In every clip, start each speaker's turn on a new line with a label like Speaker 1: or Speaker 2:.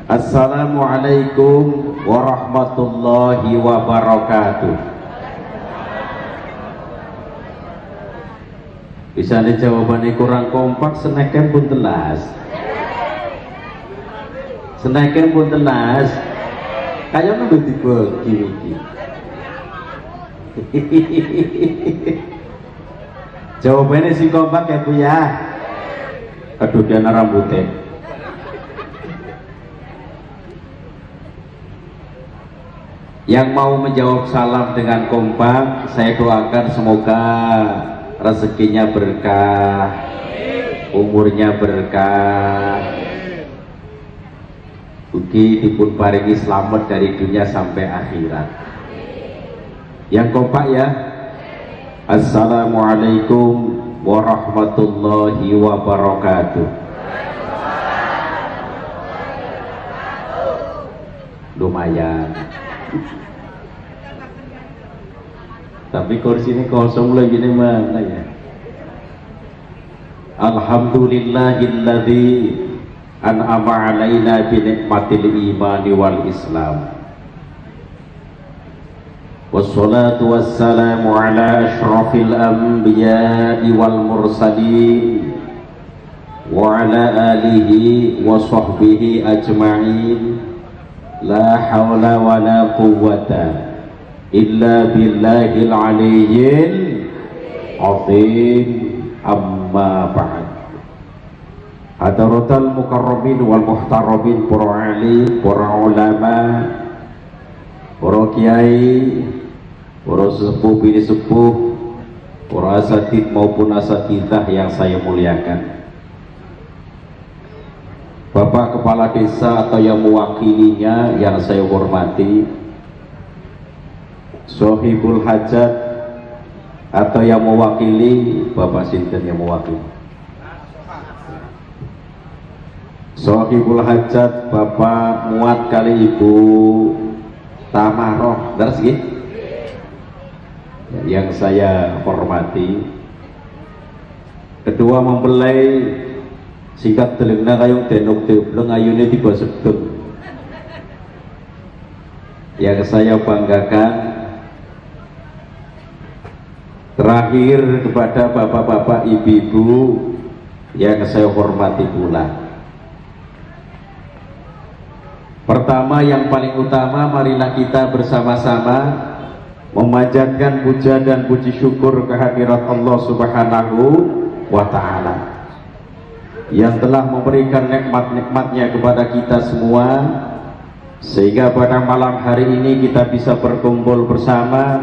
Speaker 1: Assalamualaikum warahmatullahi wabarakatuh. Bisa nih jawabannya kurang kompak, senekan pun telas. Senekan pun telas. Kayaknya udah dibagi iki. Jawabannya si kompak ya Bu ya. Aduh dia rambutnya. Yang mau menjawab salam dengan kompak, saya doakan semoga rezekinya berkah, umurnya berkah, ugi dipun paringi selamat dari dunia sampai akhirat. Yang kompak ya. Assalamualaikum warahmatullahi wabarakatuh. Lumayan. Tapi kursi ini kosong lagi nih mana ya. Alhamdulillahilladzi an'ama alaina bi nikmatil imani wal islam. Wassalatu wassalamu ala asyrafil anbiya'i wal mursalin wa ala alihi wa sahbihi ajma'in. La hawla wa la quwwata illa billahil aliyyil azim. Amma ba'd. Hadaratul mukarramin wal muhtaramin, para alim, para ulama, para kiai, para sepuh bini sepuh, para asatid maupun asatidah yang saya muliakan. Bapak Kepala Desa atau yang mewakilinya yang saya hormati, Sohibul Hajat atau yang mewakili Bapak Sinten yang mewakili, Sohibul Hajat Bapak Muat kali Ibu Tamaroh, terus gitu yang saya hormati. Kedua mempelai singkat telingna kayong denuk debleng ayune tiba sedeng. Yang saya banggakan terakhir kepada bapak-bapak ibu-ibu yang saya hormati pula. Pertama yang paling utama, marilah kita bersama-sama memanjatkan puja dan puji syukur kehadirat Allah Subhanahu wa Ta'ala yang telah memberikan nikmat-nikmatnya kepada kita semua, sehingga pada malam hari ini kita bisa berkumpul bersama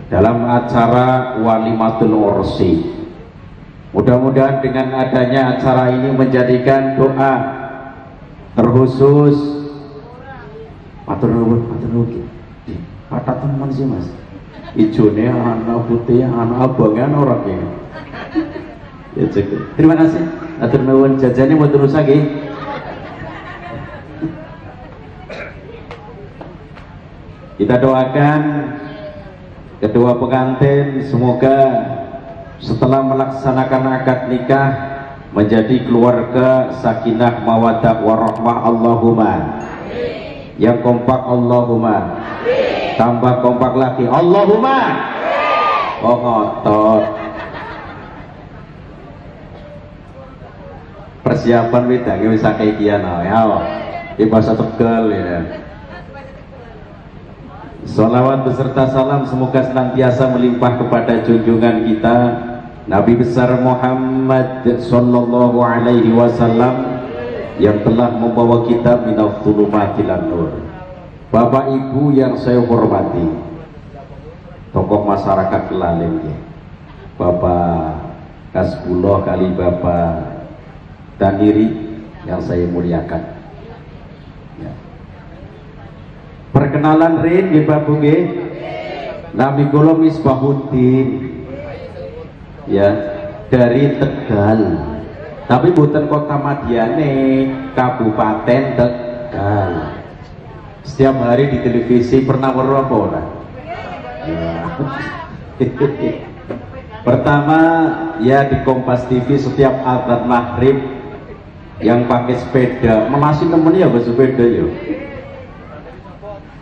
Speaker 1: dalam acara Walimatul Ursi. Mudah-mudahan dengan adanya acara ini menjadikan doa terkhusus. Matur nuwun, kata teman sih mas, ijone anak putih, anak abangan orang ini. Ya, terima kasih. Atur nuwun, jajannya mau terus lagi. Kita doakan kedua pengantin semoga setelah melaksanakan akad nikah menjadi keluarga sakinah mawaddah warahmah. Allahumma. Yang kompak Allahumma. Tambah kompak lagi Allahumma. Oh ngotot. Persiapan beda bisa kayak kian ya. Di bahasa Tegal ya. Salawat beserta salam semoga senantiasa melimpah kepada junjungan kita Nabi besar Muhammad sallallahu alaihi wasallam yang telah membawa kita minal dhulumatil nur. Bapak Ibu yang saya hormati, tokoh masyarakat Kelaling ya. Bapak Kasbullah kali Bapak Daniri yang saya muliakan ya. Perkenalan Rin di Bapak G. Nami kula Misbahuddin ya, dari Tegal. Tapi bukan kota Madiane, Kabupaten Tegal. Setiap hari di televisi pernah apa orang? Ya. Pertama ya di Kompas TV setiap azan maghrib yang pakai sepeda melasi temennya ya bersepeda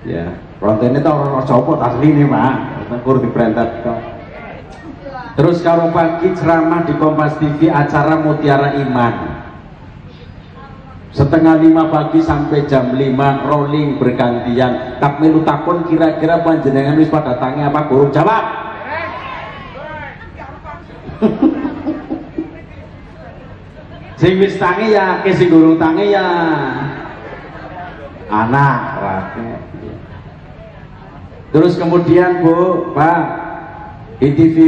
Speaker 1: ya rontennya itu orang copot asli nih pak tengkur di berantat kok. Terus kalau pagi ceramah di Kompas TV acara Mutiara Iman setengah 5 pagi sampai jam 5 rolling bergantian. Tak melu takon kira-kira panjenengan wis pada tangi apa guru jawab. Sing wis tangi ya ke sing guru tangi ya anak rakyat. Terus kemudian Bu, Pak, di TV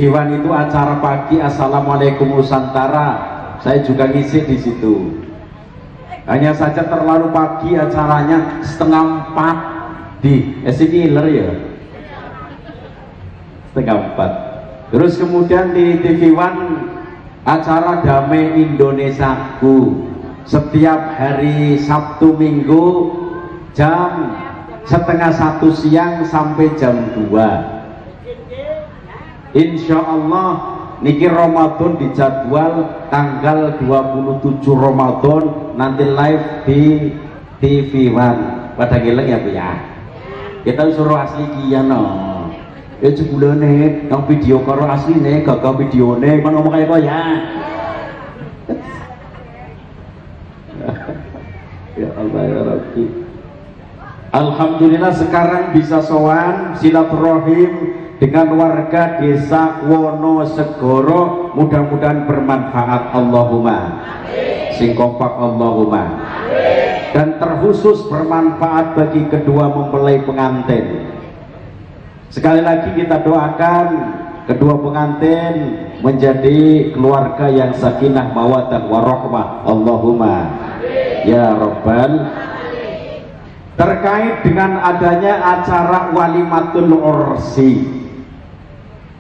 Speaker 1: One itu acara pagi Assalamualaikum Nusantara. Saya juga ngisi di situ. Hanya saja terlalu pagi acaranya setengah 4 di Killer ya. Setengah 4. Terus kemudian di TV One acara Damai Indonesiaku setiap hari Sabtu Minggu jam setengah 1 siang sampai jam 2. Insya Allah niki Ramadan dijadwal tanggal 27 Ramadan nanti live di TV One. Pada geleng ya Bu ya. Kita suruh asli kian no. Ya sebulane yang video karo asli nih gagal videone kan ngomong kayak kok ya. Ya Allah ya Rabbi. Alhamdulillah sekarang bisa sowan silaturahim dengan warga desa Wonosegoro, mudah-mudahan bermanfaat Allahumma amin. Sing kompak Allahumma amin. Dan terkhusus bermanfaat bagi kedua mempelai pengantin. Sekali lagi kita doakan kedua pengantin menjadi keluarga yang sakinah mawaddah warahmah Allahumma amin. Ya Rabbal amin. Terkait dengan adanya acara walimatul ursi,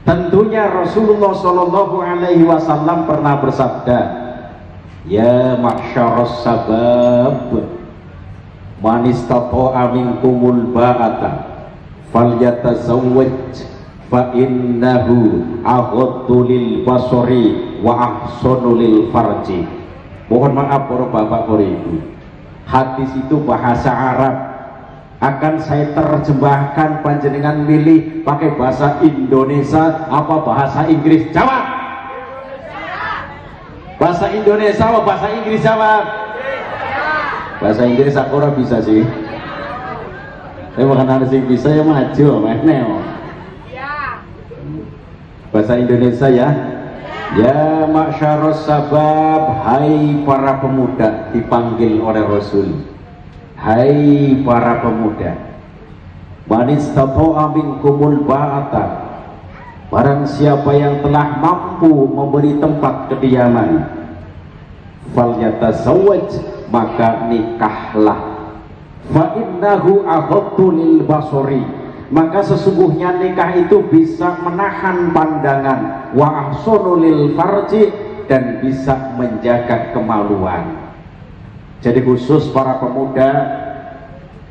Speaker 1: tentunya Rasulullah Shallallahu Alaihi Wasallam pernah bersabda, ya ma'syaras sabab man istata'a minkumul ba'ata falyatazawwaj fa innahu aghaddu lil basari wa ahsanu lil farji. Mohon maaf para bapak para ibu, hadis itu bahasa Arab, akan saya terjemahkan, panjenengan milih pakai bahasa Indonesia apa bahasa Inggris? Jawab. Bahasa Indonesia apa bahasa Inggris? Jawab. Bahasa Inggris aku ora bisa sih. Saya makan harus bisa ya maju mana? Bahasa Indonesia ya. Ya ma'syaras sabab, hai para pemuda, dipanggil oleh Rasul. Hai para pemuda, man istata'a minkumul ba'ata, barang siapa yang telah mampu memberi tempat kediaman, falyatazawwaj, maka nikahlah. Fa innahu aghaddu lil basari, maka sesungguhnya nikah itu bisa menahan pandangan, wa ahsanu lil farji, dan bisa menjaga kemaluan. Jadi khusus para pemuda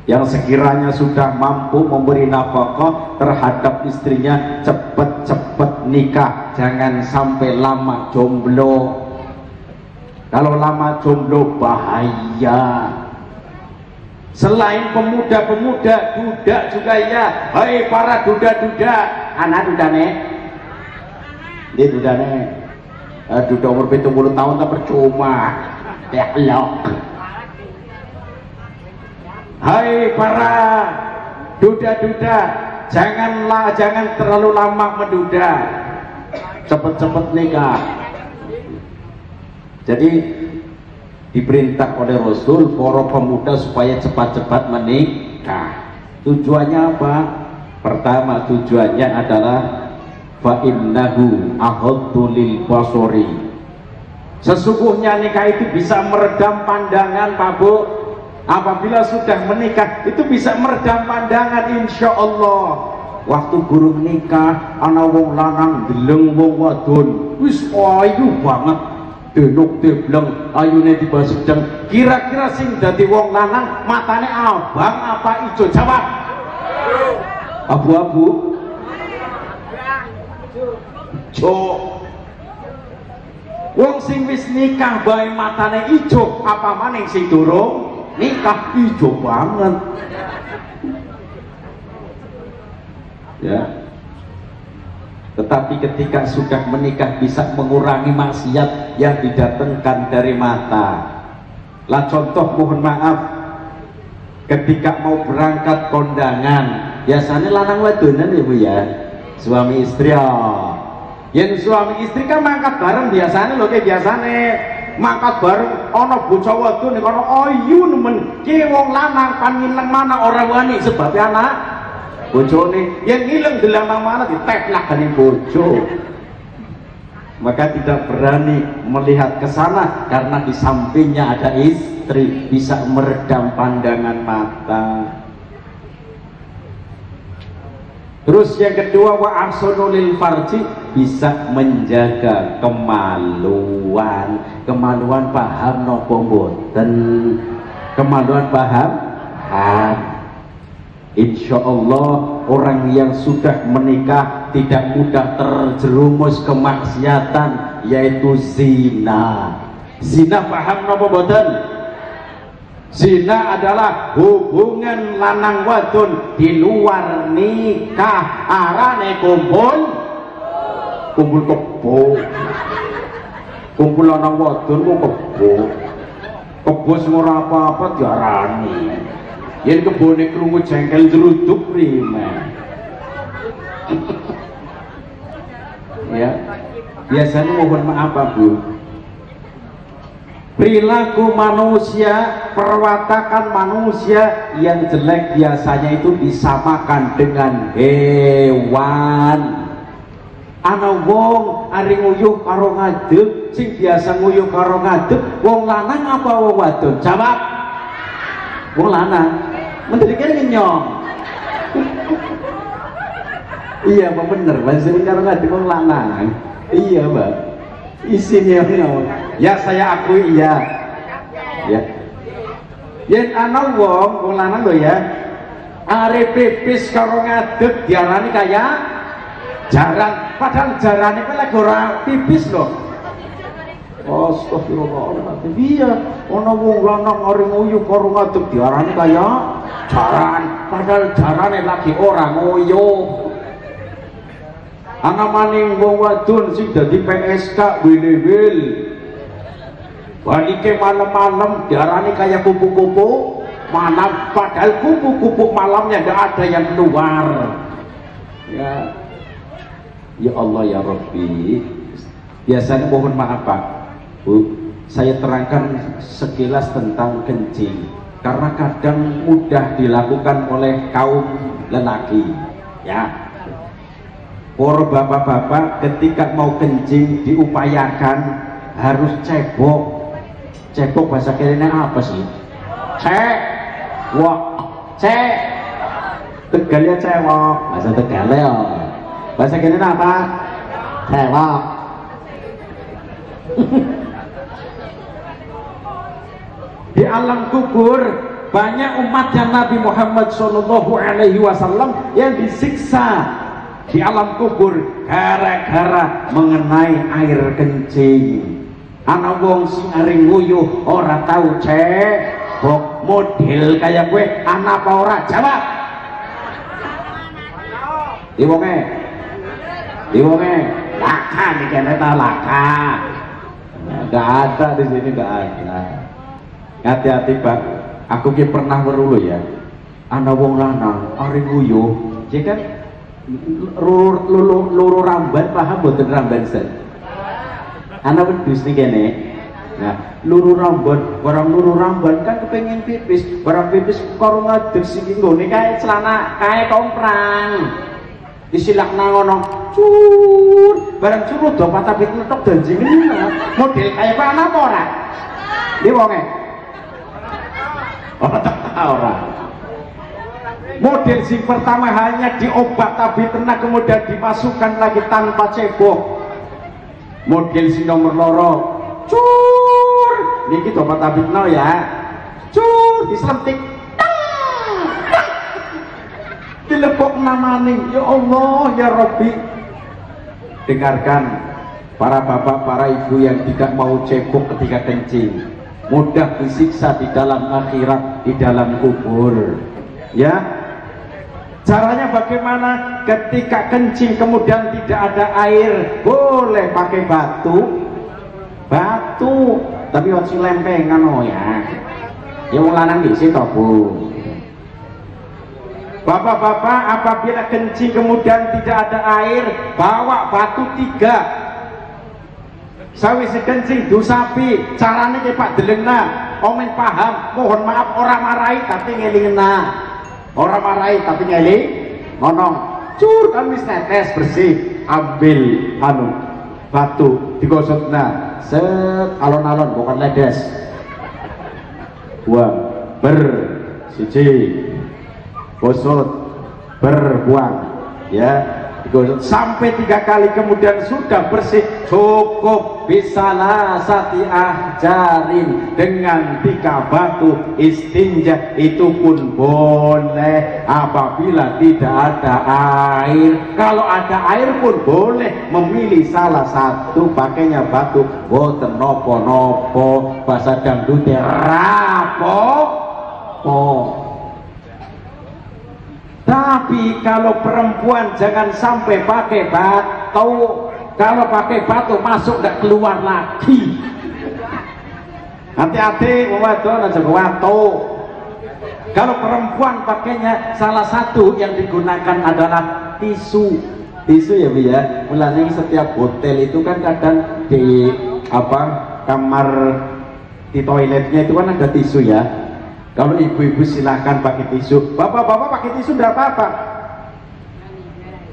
Speaker 1: yang sekiranya sudah mampu memberi nafkah terhadap istrinya, cepet-cepet nikah, jangan sampai lama jomblo. Kalau lama jomblo bahaya. Selain pemuda-pemuda, duda juga ya. Hai para duda-duda, anak dudane, ini dudane, duda umur 70 tahun tak percuma, telok. Hai para duda-duda, jangan terlalu lama menduda, cepet-cepet nikah. Jadi diperintah oleh Rasul para pemuda supaya cepat-cepat menikah. Tujuannya apa? Pertama tujuannya adalah fa innahu aghaddu lil basari. Sesungguhnya nikah itu bisa meredam pandangan Pak Bu. Apabila sudah menikah itu bisa meredam pandangan, insya Allah. Waktu guru menikah ana wong lanang deleng wong wadon wis ayu banget, denuk debleng ayune tiba sedeng, kira-kira sing dadi wong lanang matane abang apa ijo? Jawab. Abu-abu. Jo. Wong sing wis nikah bae matane ijo, apa maning sing durung nikah ijo banget. Ya. Tetapi ketika sudah menikah bisa mengurangi maksiat yang didatangkan dari mata. Lah contoh mohon maaf, ketika mau berangkat kondangan, biasanya lanang wadonan ya Bu ya, suami istri ya. Yang suami istri kan mangkat bareng biasanya loh, kayak biasanya mangkat bareng ono bocah wadon nek ono ayu nemen ki wong lanang pangineng mana ora wani sebab anak bojone yang ngilang delang mana diteklak kali bojo. Maka tidak berani melihat ke sana karena di sampingnya ada istri, bisa meredam pandangan mata. Terus yang kedua, wa ahsanul farji, bisa menjaga kemaluan. Kemaluan paham nopo mboten? Kemaluan paham? Insya Allah orang yang sudah menikah tidak mudah terjerumus kemaksiatan, yaitu zina. Zina paham nopo mboten? Zina adalah hubungan lanang wadon di luar nikah, arane kumpul kebo, kumpul lanang wadon kebo sing ora apa-apa diarani. Yen kebone krungu jengkel jeruduk prima. Ya, biasanya mohon maaf Bu, perilaku manusia, perwatakan manusia yang jelek biasanya itu disamakan dengan hewan. Ana wong ari nguyuh karo ngadeg, sing biasa nguyuh karo ngadeg wong lanang apa wong wadon? Jawab. Wong lanang. Mendirikan ngenyong. Iya Pak, bener Pak, sering karo ngadeg wong lanang. Iya Pak, isinya ya saya akui iya ya. Yen ana wong lanang lho ya, arep pipis karo ngadeg diarani kaya jaran, padahal jarane kuwi lagi ora pipis lho. Astagfirullahaladzim. Iya, ana wong lanang arep nguyu karo ngadeg diarani kaya jaran, padahal jarane lagi ora nguyuh. Ana maning wong wadon sing dadi PSK wil-wil. Balike malam-malam diarani kayak kupu-kupu malam, padahal kupu-kupu malamnya enggak ada yang keluar. Ya Allah ya Rabbi. Biasanya mohon maaf Pak Bu, saya terangkan sekilas tentang kencing karena kadang mudah dilakukan oleh kaum lelaki. Ya. Para bapak-bapak ketika mau kencing diupayakan harus cebok. Cebok bahasa kirinya apa sih? Cek. Tegalnya cewok. Bahasa Tegalnya. Bahasa kirinya apa? Cewok. Di alam kubur banyak umatnya Nabi Muhammad SAW yang disiksa di alam kubur gara-gara mengenai air kencing. Ana wong sing areng nguyuh ora tahu cebok, model kayak gue ana apa ora? Jawab. Diwonge laka nih kene ta laka. Enggak ada di sini, enggak ada. Hati-hati Pak, aku ki pernah weruh ya. Ana wong lanang areng nguyuh, ya kan loro ramban, paham boten ramban sen? Ana wedhus nih kene. Nah, loro ramban, barang loro ramban kan kepengin pipis, barang pipis karo ngadeg siki nggone kae celana kae komprang. Disilakna ngono, cur, barang curut do patah pit netok danjing model kaya apa ana apa ora? Iki wonge. Ora. Model sing pertama hanya diobat tapi tenang kemudian dimasukkan lagi tanpa cebok. Model sing nomor loro, cur, niki obat tabitno ya, cur, diselentik, dilepok namane. Ya Allah ya Rabbi, dengarkan para bapak, para ibu yang tidak mau cebok ketika kencing, mudah disiksa di dalam akhirat, di dalam kubur. Ya, caranya bagaimana? Ketika kencing kemudian tidak ada air, boleh pakai batu, tapi waktu lempengan oh ya. Ya wong lanang di situ Bu. Bapak-bapak, apabila kencing kemudian tidak ada air, bawa batu 3. Sawise kencing dusapi, carane ke Pak Delengna, omen paham, mohon maaf orang marahi tapi ngelingna. Orang marahi tapi ngeling, ngonong. Cur kan wis netes bersih, ambil batu digosokna. Set alon-alon bukan ledes. Buang siji gosok berbuang ya, digosok sampai 3 kali, kemudian sudah bersih, cukup bisa lasati ahjarin, dengan 3 batu istinja. Itu pun boleh apabila tidak ada air. Kalau ada air pun boleh memilih salah satu, pakainya batu boten nopo-nopo, bahasa dangdutnya rapopo. Tapi kalau perempuan jangan sampai pakai batu. Kalau pakai batu masuk nggak keluar lagi. Hati-hati wadon aja batu. Kalau perempuan pakainya salah satu yang digunakan adalah tisu ya Bu ya. Mulanya setiap hotel itu kan kadang di kamar di toiletnya itu kan ada tisu ya. Kalau ibu-ibu silahkan pakai tisu, bapak-bapak pakai tisu tidak apa-apa.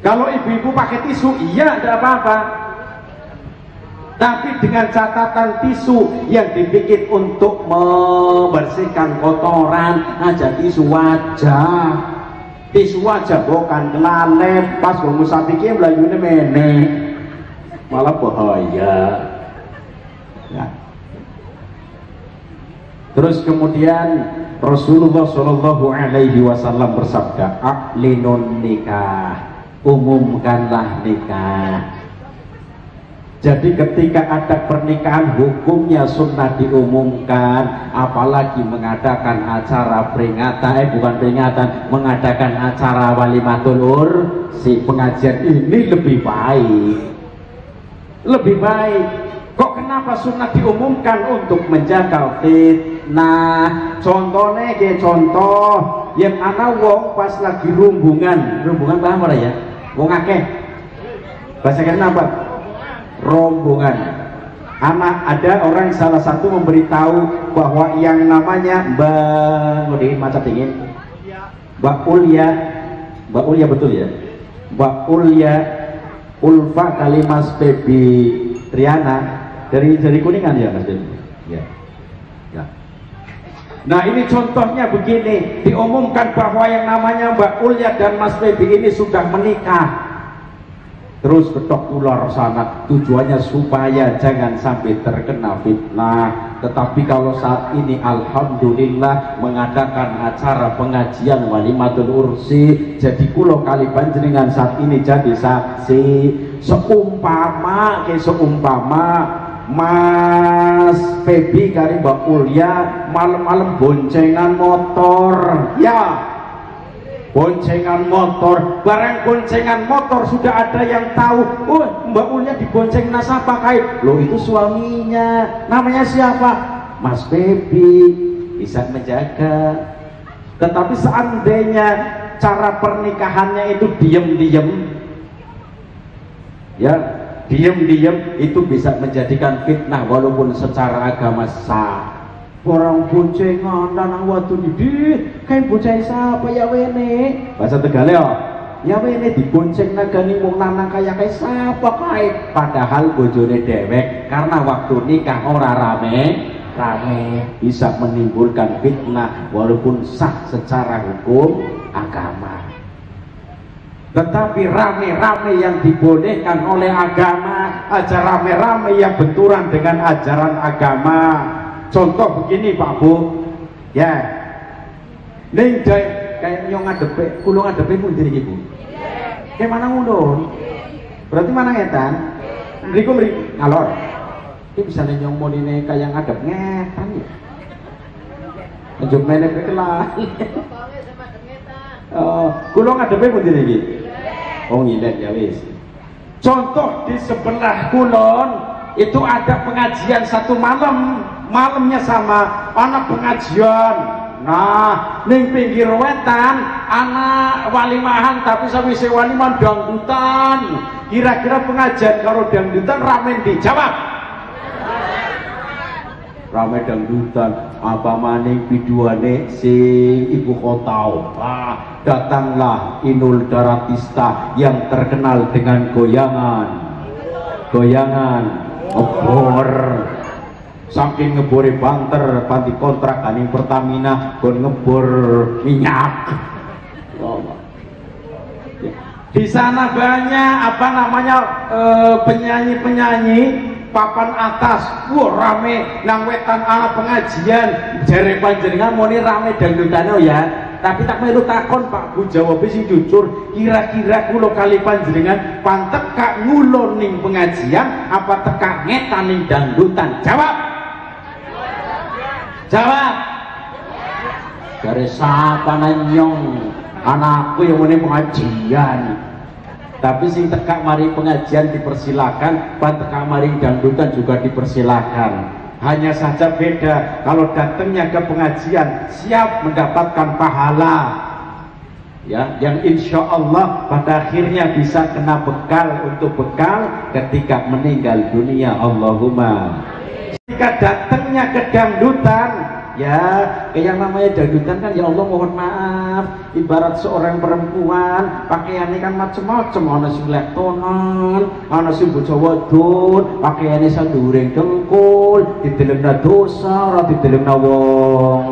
Speaker 1: Kalau ibu-ibu pakai tisu, iya tidak apa-apa. Tapi dengan catatan tisu yang dibikin untuk membersihkan kotoran aja, tisu wajah bukan kelalet. Pas kamu sapiknya melayunya mene, malah bahaya. Ya. Terus kemudian Rasulullah Shallallahu Alaihi Wasallam bersabda, "A'linun nikah, umumkanlah nikah." Jadi ketika ada pernikahan hukumnya sunnah diumumkan, apalagi mengadakan acara mengadakan acara walimatul ursi, pengajian ini lebih baik. Kok kenapa sunnah diumumkan? Untuk menjaga fitnah. Contohnya contoh yang ana wong pas lagi rumbungan paham ora ya? Wong akeh. Bahasa kenapa? Rombongan. Ada orang salah satu memberitahu bahwa yang namanya Mbak macam dingin. Mbak Ulya betul ya? Mbak Ulya Ulfa Kalimas Pebi Triana dari Kuningan ya Mas Ben? Ya. Nah ini contohnya begini, diumumkan bahwa yang namanya Mbak Ulya dan Mas Febi ini sudah menikah. Terus ketok ular sana, tujuannya supaya jangan sampai terkena fitnah. Tetapi kalau saat ini alhamdulillah mengadakan acara pengajian walimatul ursi, jadi kulo kali panjenengan saat ini jadi saksi. Seumpama Mas Febi kari Mbak Ulya malam-malam boncengan motor, ya boncengan motor, barang boncengan motor sudah ada yang tahu, Mbak Ulya dibonceng nasabah kait, loh itu suaminya, namanya siapa? Mas Febi, bisa menjaga. Tetapi seandainya cara pernikahannya itu diem-diem, ya diam-diam, itu bisa menjadikan fitnah walaupun secara agama sah. Orang boncengan lanang watu di kayak bocah siapa ya wene, bahasa Tegal ya wene dibonceng nagani wong lanang kayak siapa kayak, padahal bojone dewek, karena waktu nikah ora rame bisa menimbulkan fitnah walaupun sah secara hukum agama. Tetapi rame-rame yang dibolehkan oleh agama aja rame-rame yang benturan dengan ajaran agama. Contoh begini Pak Bu, ya ning kayak nyong ngadepe, kulo ngadepe pun jadi ibu kayak mana ngulun, berarti mana ngetan? Mriku ngalor. Iki bisa nyong moline kaya ngadep ngetan ya. Njuk meneh kelah. Kula ngadepe pundi niki? Oh ngilet ya wis. Contoh di sebelah kulon itu ada pengajian satu malam, malamnya sama, anak pengajian. Nah, ning pinggir wetan anak walimahan tapi sawise walimahan dangdutan. Kira-kira pengajian karo dangdutan rame dijawab. Rame dangdutan, apa maning biduane sing ibu kota. Datanglah Inul Daratista yang terkenal dengan goyangan obor. Saking ngebore banter panti kontrak kaning Pertamina kon ngebor minyak. Di sana banyak apa namanya penyanyi-penyanyi papan atas, wah rame nang wetan ana pengajian jare panjenengan muni rame dangdutane ya. Tapi tak melu takon Pak Bu jawab sing jujur, kira-kira kula kali panjenengan pantek kak ngulon ning pengajian apa tekak ngetan ning dangdutan? Jawab. Dari sapa nanyong anakku yang muni pengajian. Tapi sing tekak mari pengajian dipersilakan, pan tekak mari dangdutan juga dipersilakan. Hanya saja beda, kalau datangnya ke pengajian siap mendapatkan pahala ya, yang insya Allah pada akhirnya bisa kena bekal untuk bekal ketika meninggal dunia. Allahumma. Ketika datangnya ke dangdutan ya, kayak namanya dangdutan kan ya Allah mohon maaf, ibarat seorang perempuan pakaiannya kan macam-macam, ana sing lektonan, ana sing bocah wadon pakaiannya sandureng dengkul, didelengna dosa ora didelengna wong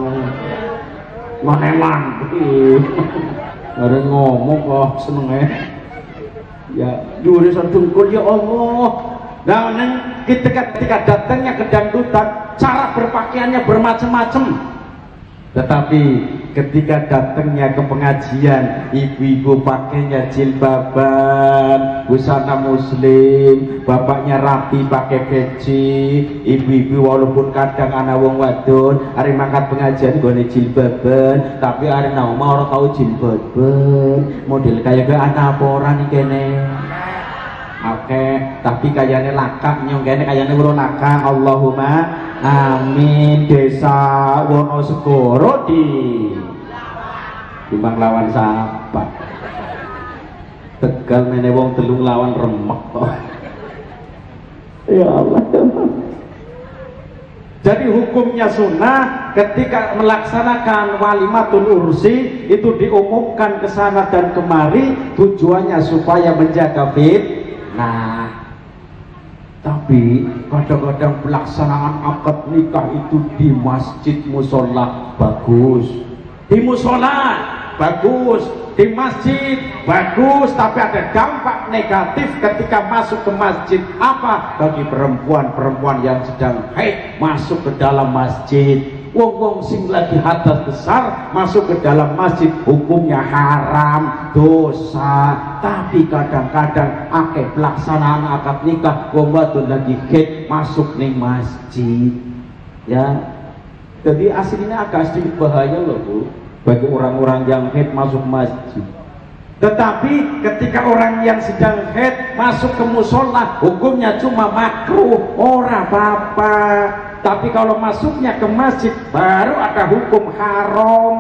Speaker 1: maheman. Are ngomong kok senenge ya dure sandungkul ya Allah. Nah, ketika datangnya ke dangdutan, cara berpakaiannya bermacam-macam. Tetapi ketika datangnya ke pengajian, ibu-ibu pakainya jilbaban, busana muslim, bapaknya rapi pakai peci, ibu-ibu walaupun kadang anak wong wadon, hari mangkat pengajian gone jilbaban, tapi hari nauma orang tahu jilbaban, model kayak ke anak apa orang nih kene. Oke, tapi kayaknya lakak nyong kene kayaknya urun lakak. Allahumma amin. Desa Wonosegoro timbang lawan sapa? Tegal mene wong telung lawan remek kok. Ya Allah. Jadi hukumnya sunnah ketika melaksanakan walimatul ursi itu diumumkan ke sana dan kemari, tujuannya supaya menjaga fit. Nah, tapi kadang-kadang pelaksanaan akad nikah itu di masjid musola bagus, di musola bagus, di masjid bagus, tapi ada dampak negatif ketika masuk ke masjid. Apa? Bagi perempuan-perempuan yang sedang haid masuk ke dalam masjid, wong-wong sing lagi hadas besar masuk ke dalam masjid, hukumnya haram, dosa. Tapi kadang-kadang akeh pelaksanaan akad nikah wong wadon lagi haid masuk ning masjid ya. Jadi aslinya agak sedikit bahaya loh Bu bagi orang-orang yang haid masuk masjid. Tetapi ketika orang yang sedang haid masuk ke musola, hukumnya cuma makruh, ora apa-apa. Tapi kalau masuknya ke masjid baru ada hukum haram.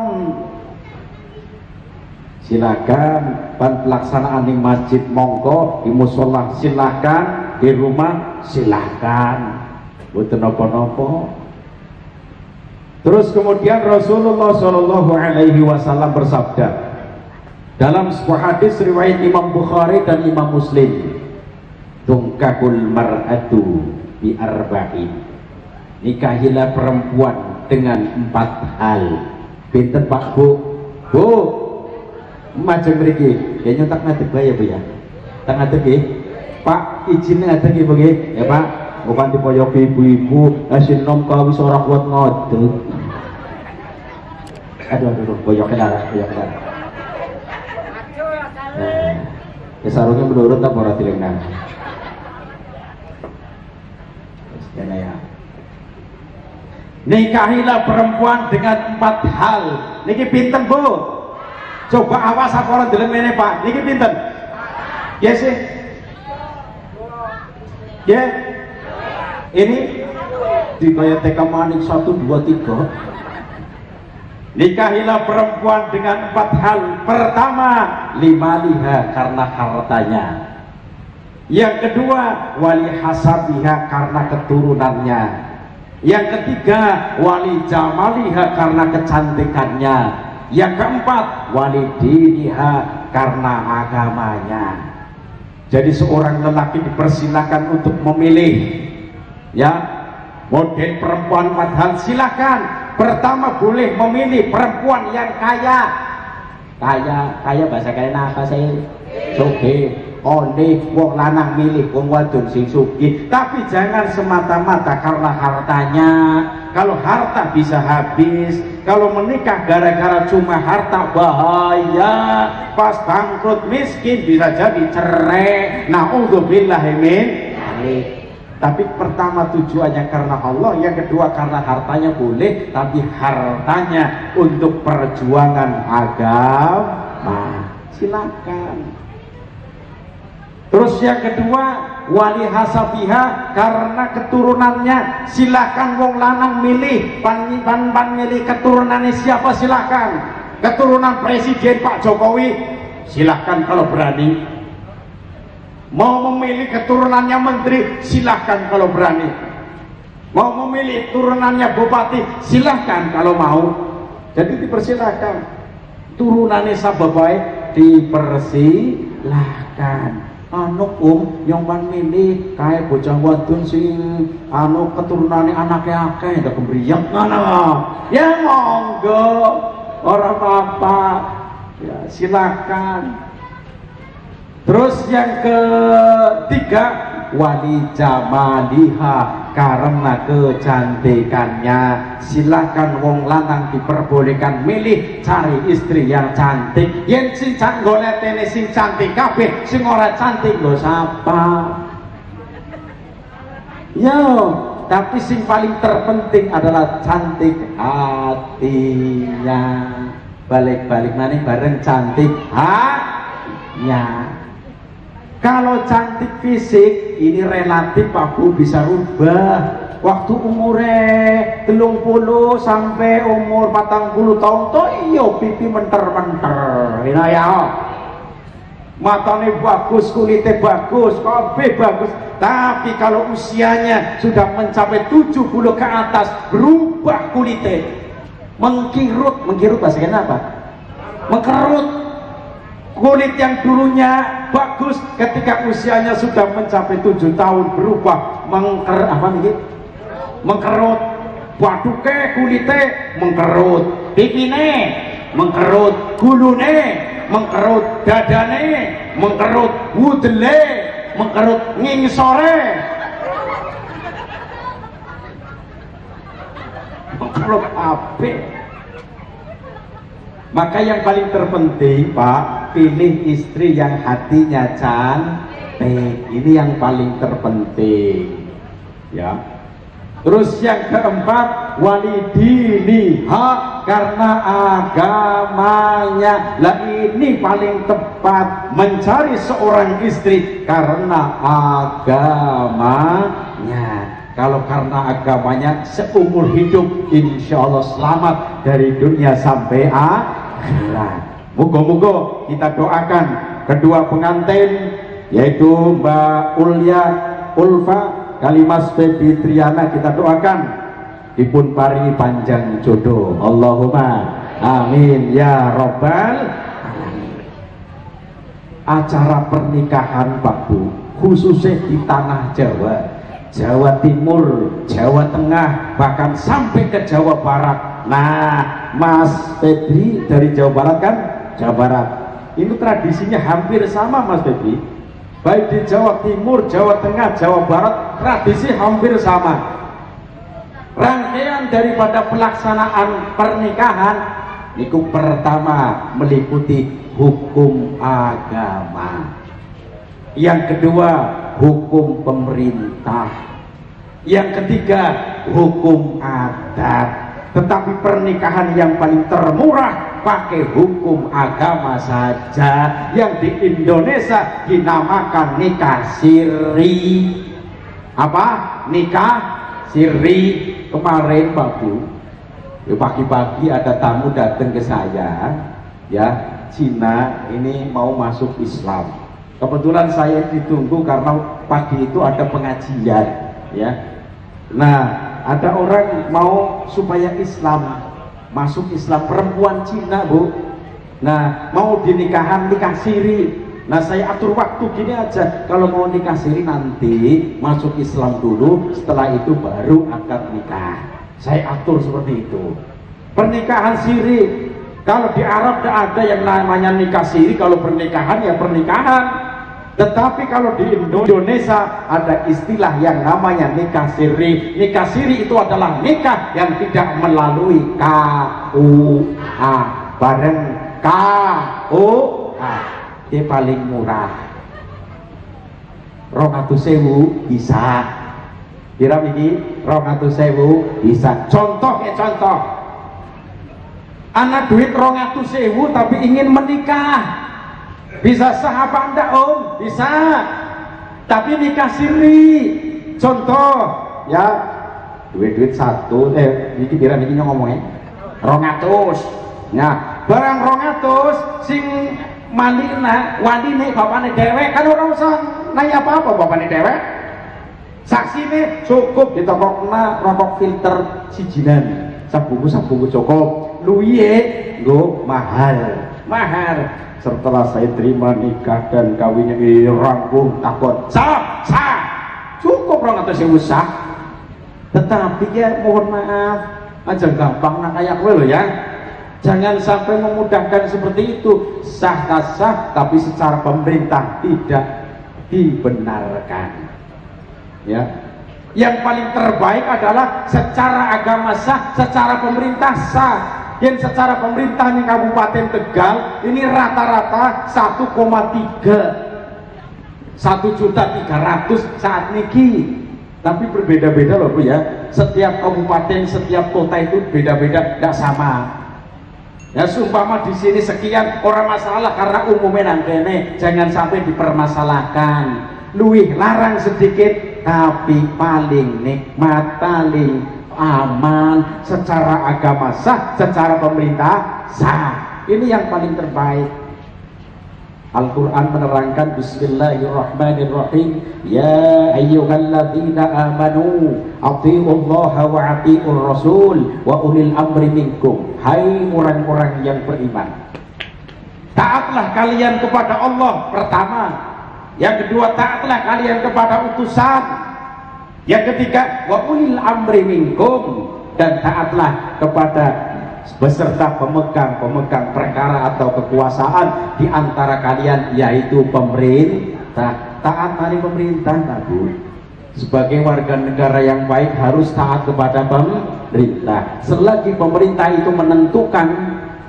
Speaker 1: Silakan pelaksanaan di masjid monggo, di musola silakan, di rumah silakan, boten napa-napa. Terus kemudian Rasulullah Shallallahu Alaihi Wasallam bersabda dalam sebuah hadis riwayat Imam Bukhari dan Imam Muslim, tungkahul mar'atu bi arba'in, nikahilah perempuan dengan 4 hal. Pinten Pak Bu? Bu, macam mriki. Kayaknya tak ngadeg bae ya Bu ya. Tak ngadeg nggih. Pak, izin ngadeg nggih Bu nggih. Ya Pak, bukan dipoyoki ibu-ibu, asin nom ka wis ora kuat ngadeg. Aduh, boyok darah. Ya sarungnya menurut tak ora dilengna. Nikahilah perempuan dengan 4 hal. Niki pinten Bu? Coba awas aku orang dalam ini Pak. Niki pinten? Ya sih. Ya. Ini dibayar TK Manik 1, 2, 3. Nikahilah perempuan dengan 4 hal. Pertama, limaliha, karena hartanya. Yang kedua, wali hasabiha, karena keturunannya. Yang ketiga, wali jamaliha, karena kecantikannya. Yang keempat, wali diniha, karena agamanya. Jadi seorang lelaki dipersilakan untuk memilih, ya, model perempuan 4 hal. Silakan. Pertama, boleh memilih perempuan yang kaya. Kaya bahasa kaya apa sih? Sugih. Oleh wong lanang milih wong wadon sing sugih, tapi jangan semata-mata karena hartanya. Kalau harta bisa habis, kalau menikah gara-gara cuma harta bahaya, pas bangkrut miskin bisa jadi cerai. Naudzubillahi min dzalik. Tapi pertama tujuannya karena Allah, yang kedua karena hartanya boleh, tapi hartanya untuk perjuangan agama. Silakan. Terus yang kedua, wali hasabiha, karena keturunannya. Silakan wong lanang milih, pan milih keturunannya siapa, silakan. Keturunan Presiden Pak Jokowi, silakan kalau berani. Mau memilih keturunannya menteri, silahkan kalau berani. Mau memilih turunannya bupati, silahkan kalau mau. Jadi dipersilahkan. Turunannya sababai dipersilahkan. Anu yang ban milih kayak bocah wadon sing anu keturunannya anaknya akeh ndak kembriyak mana. Ya monggo, orang apa. Ya silakan. Terus yang ketiga, wali jamaliha, karena kecantikannya. Silakan wong lanang diperbolehkan milih cari istri yang cantik. Yen sing goletene sing cantik kabeh, sing ora cantik lho sapa? Yo, tapi sing paling terpenting adalah cantik hatinya. Balik-balik maneh bareng cantik hatinya. Kalau cantik fisik ini relatif Pak Bu, bisa rubah. Waktu umure 30 sampai umur 40 tahun toh iya pipi menter-menter. Ini ya. Matanya bagus, kulitnya bagus, kabeh bagus. Tapi kalau usianya sudah mencapai 70 ke atas, berubah kulitnya. Mengkirut bahasanya apa? Mengkerut. Kulit yang dulunya bagus ketika usianya sudah mencapai 7 tahun berubah mengkerut. Baduke kulite mengkerut, pipine mengkerut, gulune mengkerut, dadane mengkerut, wudele mengkerut, ngingsore mengkerut ape. Maka yang paling terpenting Pak, pilih istri yang hatinya cantik. Ini yang paling terpenting, ya. Terus yang keempat, wali diniha, karena agamanya. Lah ini paling tepat, mencari seorang istri karena agamanya. Kalau karena agamanya seumur hidup insya Allah selamat dari dunia sampai akhirat. Moga-moga kita doakan kedua pengantin, yaitu Mbak Ulfa Kalimas Baby Triana, kita doakan dipun paringi panjang jodoh. Allahumma amin ya robbal alamin. Acara pernikahan Pak Bu, khususnya di tanah Jawa, Jawa Timur, Jawa Tengah, bahkan sampai ke Jawa Barat. Nah, Mas Febri dari Jawa Barat kan? Jawa Barat. Ini tradisinya hampir sama Mas Febri. Baik di Jawa Timur, Jawa Tengah, Jawa Barat, tradisi hampir sama. Rangkaian daripada pelaksanaan pernikahan itu pertama meliputi hukum agama. Yang kedua, hukum pemerintah. Yang ketiga, hukum adat. Tetapi pernikahan yang paling termurah pakai hukum agama saja, yang di Indonesia dinamakan nikah siri. Apa? Nikah siri. Kemarin Pak Bu, pagi-pagi ada tamu datang ke saya, ya, Cina ini mau masuk Islam. Kebetulan saya ditunggu karena pagi itu ada pengajian, ya. Nah, ada orang mau supaya Islam, masuk Islam, perempuan Cina Bu. Nah, mau dinikahan nikah siri. Nah, saya atur waktu gini aja, kalau mau nikah siri nanti masuk Islam dulu, setelah itu baru akad nikah. Saya atur seperti itu. Pernikahan siri, kalau di Arab tidak ada yang namanya nikah siri. Kalau pernikahan ya pernikahan. Tetapi kalau di Indonesia ada istilah yang namanya nikah siri. Nikah siri itu adalah nikah yang tidak melalui KUA. Bareng KUA, dia paling murah. 200.000 bisa. Kira ini 200.000 bisa. Contoh ya contoh. Anak duit 200.000 tapi ingin menikah. Bisa sah apa enggak Om? Bisa. Tapi nikah siri. Contoh ya, duit satu, ini kira ini ngomongnya 200. Ya, barang 200 sing malina waline bapakne dewek kan ora usah nanya apa-apa bapakne dewek. Saksine cukup di toko kena rokok filter sijinan. Sabungku cukup. Luwihe nggo mahal. Setelah saya terima nikah dan kawinnya rampung takut sah cukup 200.000 sah. Tetapi ya mohon maaf aja gampang nak kayak gue loh ya, jangan sampai memudahkan seperti itu. Sah tapi secara pemerintah tidak dibenarkan ya. Yang paling terbaik adalah secara agama sah, secara pemerintah sah. Yang secara pemerintah nih Kabupaten Tegal ini rata-rata 1,3 1.300.000 saat niki. Tapi berbeda-beda loh Bu ya. Setiap kabupaten, setiap kota itu beda-beda, tidak sama. Ya sumpama di sini sekian orang masalah karena umumnya nangkene, jangan sampai dipermasalahkan. Luwih larang sedikit tapi paling nikmat, paling aman, secara agama sah, secara pemerintah sah. Ini yang paling terbaik. Al-Quran menerangkan Bismillahirrahmanirrahim, ya ayyuhalladzina amanu atiullaha wa atiur rasul wa ulil amri minkum. Hai orang-orang yang beriman, taatlah kalian kepada Allah pertama. Yang kedua, taatlah kalian kepada utusan. Yang ketiga, wa ulil amri minkum, dan taatlah kepada beserta pemegang perkara atau kekuasaan di antara kalian, yaitu pemerintah. Taat dari pemerintah, Bu. Sebagai warga negara yang baik harus taat kepada pemerintah. Selagi pemerintah itu menentukan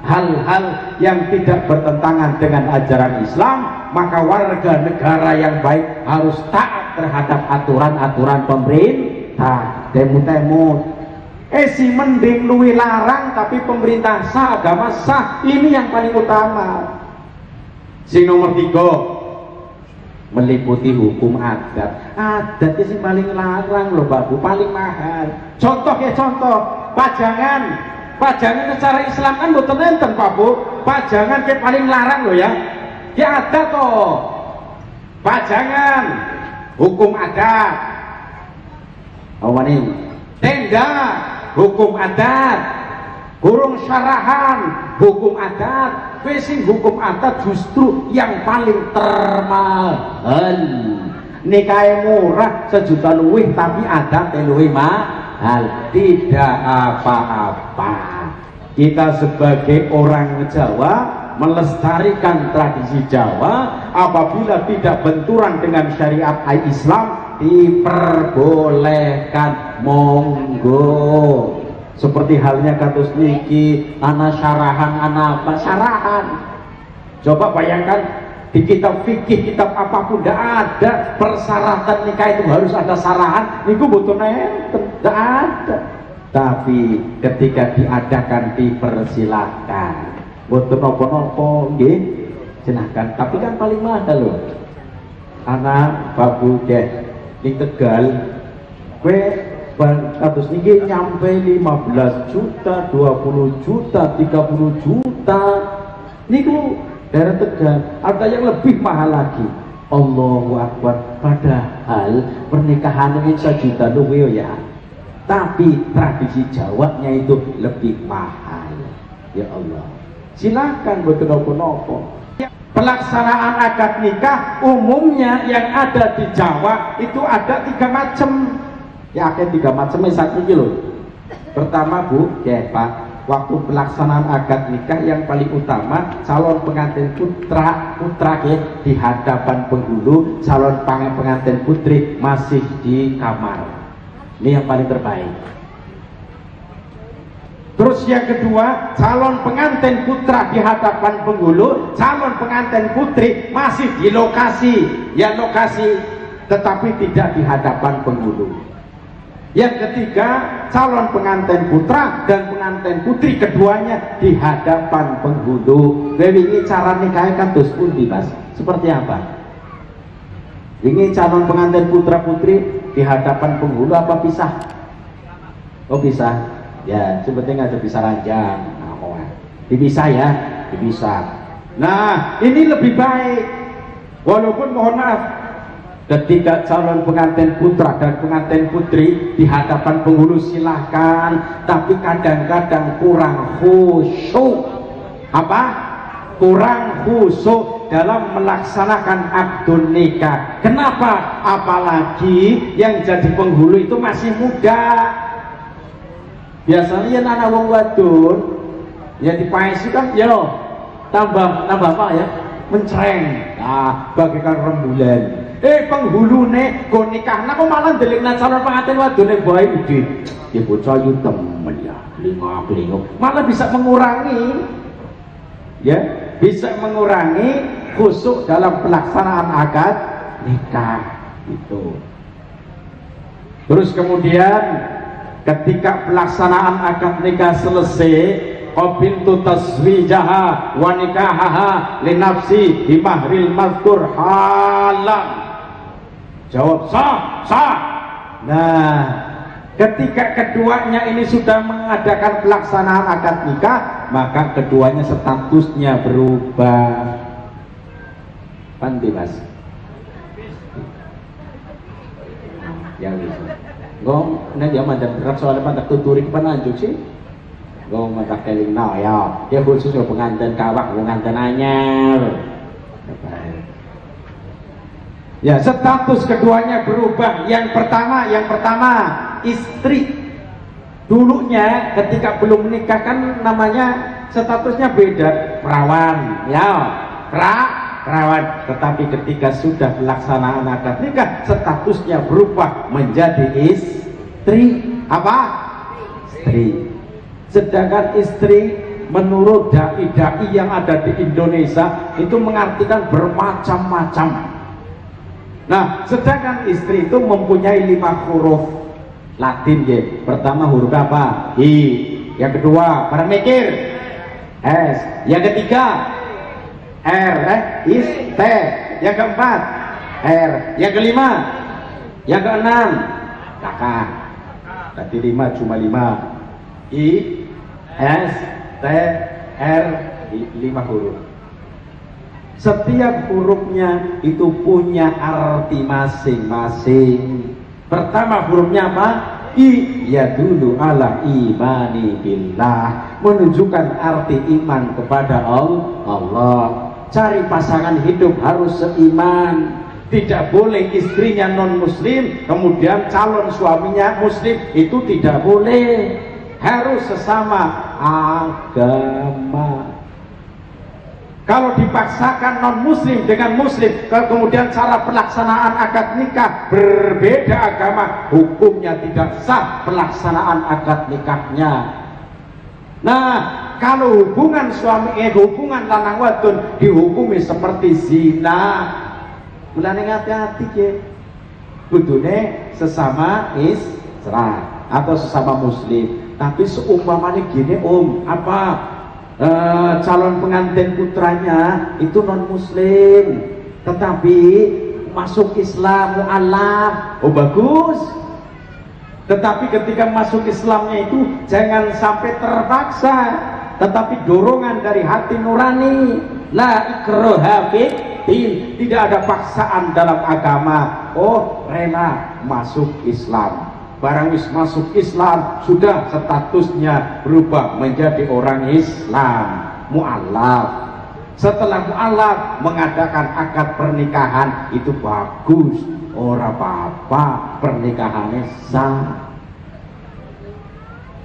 Speaker 1: hal-hal yang tidak bertentangan dengan ajaran Islam, maka warga negara yang baik harus taat terhadap aturan-aturan pemerintah. Temu-temu si mending luwi larang tapi pemerintah sah, agama sah. Ini yang paling utama. Sing nomor 3, meliputi hukum adat. Adat sing paling larang loh Pak Bu, paling mahal. Contoh ya contoh, pajangan secara Islam kan mboten enten Pak Bu. Pajangan ke paling larang loh ya. Ya ada toh pajangan, hukum adat. Awaning tenda, hukum adat. Burung syarahan, hukum adat. Facing hukum adat justru yang paling termahal. Nikahe murah 1 juta luwih tapi adat luwih mahal. Tidak apa-apa. Kita sebagai orang Jawa melestarikan tradisi Jawa, apabila tidak benturan dengan syariat Islam diperbolehkan, monggo. Seperti halnya kados niki, ana syarahan, ana apa syarahan. Coba bayangkan Di kitab fikih, kitab apapun tidak ada persyaratan nikah itu harus ada sarahan. Niku butuh nenten, tidak ada. Tapi ketika diadakan dipersilakan. Butuh nopo-nopo, nggih, silakan. Tapi kan paling mahal loh. Anak babu deh di Tegal, gue kados niki nyampe 15 juta, 20 juta, 30 juta. Niku daerah Tegal, ada yang lebih mahal lagi. Allahu Akbar. Padahal pernikahan ini 1 juta luwih ya. Tapi tradisi Jawanya itu lebih mahal. Ya Allah. Silakan buat nopo-nopo. Pelaksanaan akad nikah umumnya yang ada di Jawa itu ada 3 macam. Ya ada 3 macam satu kilo. Pertama Bu, ya Pak. Waktu pelaksanaan akad nikah yang paling utama calon pengantin putra ya, di hadapan penghulu, calon pengantin putri masih di kamar. Ini yang paling terbaik. Terus yang kedua, calon pengantin putra di hadapan penghulu, calon pengantin putri masih di lokasi, ya lokasi tetapi tidak di hadapan penghulu. Yang ketiga, calon pengantin putra dan pengantin putri keduanya di hadapan penghulu. Ini cara nikahnya kan terus pundi Mas? Seperti apa? Ini calon pengantin putra putri di hadapan penghulu apa pisah? Oh pisah. Ya sebetulnya ada pisah ranjang. Nah, dipisah ya, dipisah. Nah ini lebih baik. Walaupun mohon maaf, ketika calon pengantin putra dan pengantin putri di hadapan penghulu silahkan, tapi kadang-kadang kurang khusyuk. Apa? Kurang khusyuk dalam melaksanakan akad nikah. Kenapa? Apalagi yang jadi penghulu itu masih muda. Biasanya ya anak wong wadon ya dipaesi kan ya tambah apa ya? Mencreng. Nah, bagaikan rembulan. Penghulune go nikah, kok malah ndelikna calon pengantin wadone bae iki. Ya bocah yu temen ya, lingok-lingok. Malah bisa mengurangi ya, bisa mengurangi khusyuk dalam pelaksanaan akad nikah itu. Terus kemudian ketika pelaksanaan akad nikah selesai, qabiltu taswijaha wa nikahaha li nafsi bi mahril mazkur halan. Jawab sah. Nah, ketika keduanya ini sudah mengadakan pelaksanaan akad nikah, maka keduanya statusnya berubah. Panti Mas. Ya bisa. Gong, nek ya mandat berat soalnya mandat tuturi penanjuk sih. Gong mandat keling no ya. Ya khusus pengantin kawak, pengantin anyar. Ya, status keduanya berubah. Yang pertama istri. Dulunya ketika belum menikah kan namanya statusnya beda, perawan, ya, perawan. Tetapi ketika sudah pelaksanaan akad nikah, statusnya berubah menjadi istri. Apa? Istri. Sedangkan istri menurut dai-dai yang ada di Indonesia itu mengartikan bermacam-macam. Nah, sedangkan istri itu mempunyai 5 huruf Latin ya. Pertama huruf apa? I. Yang kedua, para mikir, S. Yang ketiga, R. Is. T. Yang keempat, R. Yang kelima, yang keenam, K. Berarti 5 cuma 5. I, S, T, R, 5 huruf. Setiap hurufnya itu punya arti masing-masing. Pertama hurufnya apa? I, ya dulu ala imani billah, menunjukkan arti iman kepada Allah. Cari pasangan hidup harus seiman. Tidak boleh istrinya non muslim kemudian calon suaminya muslim, itu tidak boleh. Harus sesama agama. Kalau dipaksakan non muslim dengan muslim, kemudian cara pelaksanaan akad nikah berbeda agama, hukumnya tidak sah pelaksanaan akad nikahnya. Nah, Kalau hubungan hubungan lanang wadon dihukumi seperti zina. Mulane hati-hati ya. Kudune sesama Islam atau sesama muslim. Tapi seumpamanya gini apa calon pengantin putranya itu non muslim tetapi masuk Islam mu'alaf, bagus. Tetapi ketika masuk Islamnya itu jangan sampai terpaksa, tetapi dorongan dari hati nurani. La ikraha fiddin, tidak ada paksaan dalam agama. Rela masuk Islam, barang masuk Islam sudah statusnya berubah menjadi orang Islam mu'alaf. Setelah mu'alaf mengadakan akad pernikahan itu bagus, ora apa-apa, pernikahannya sah.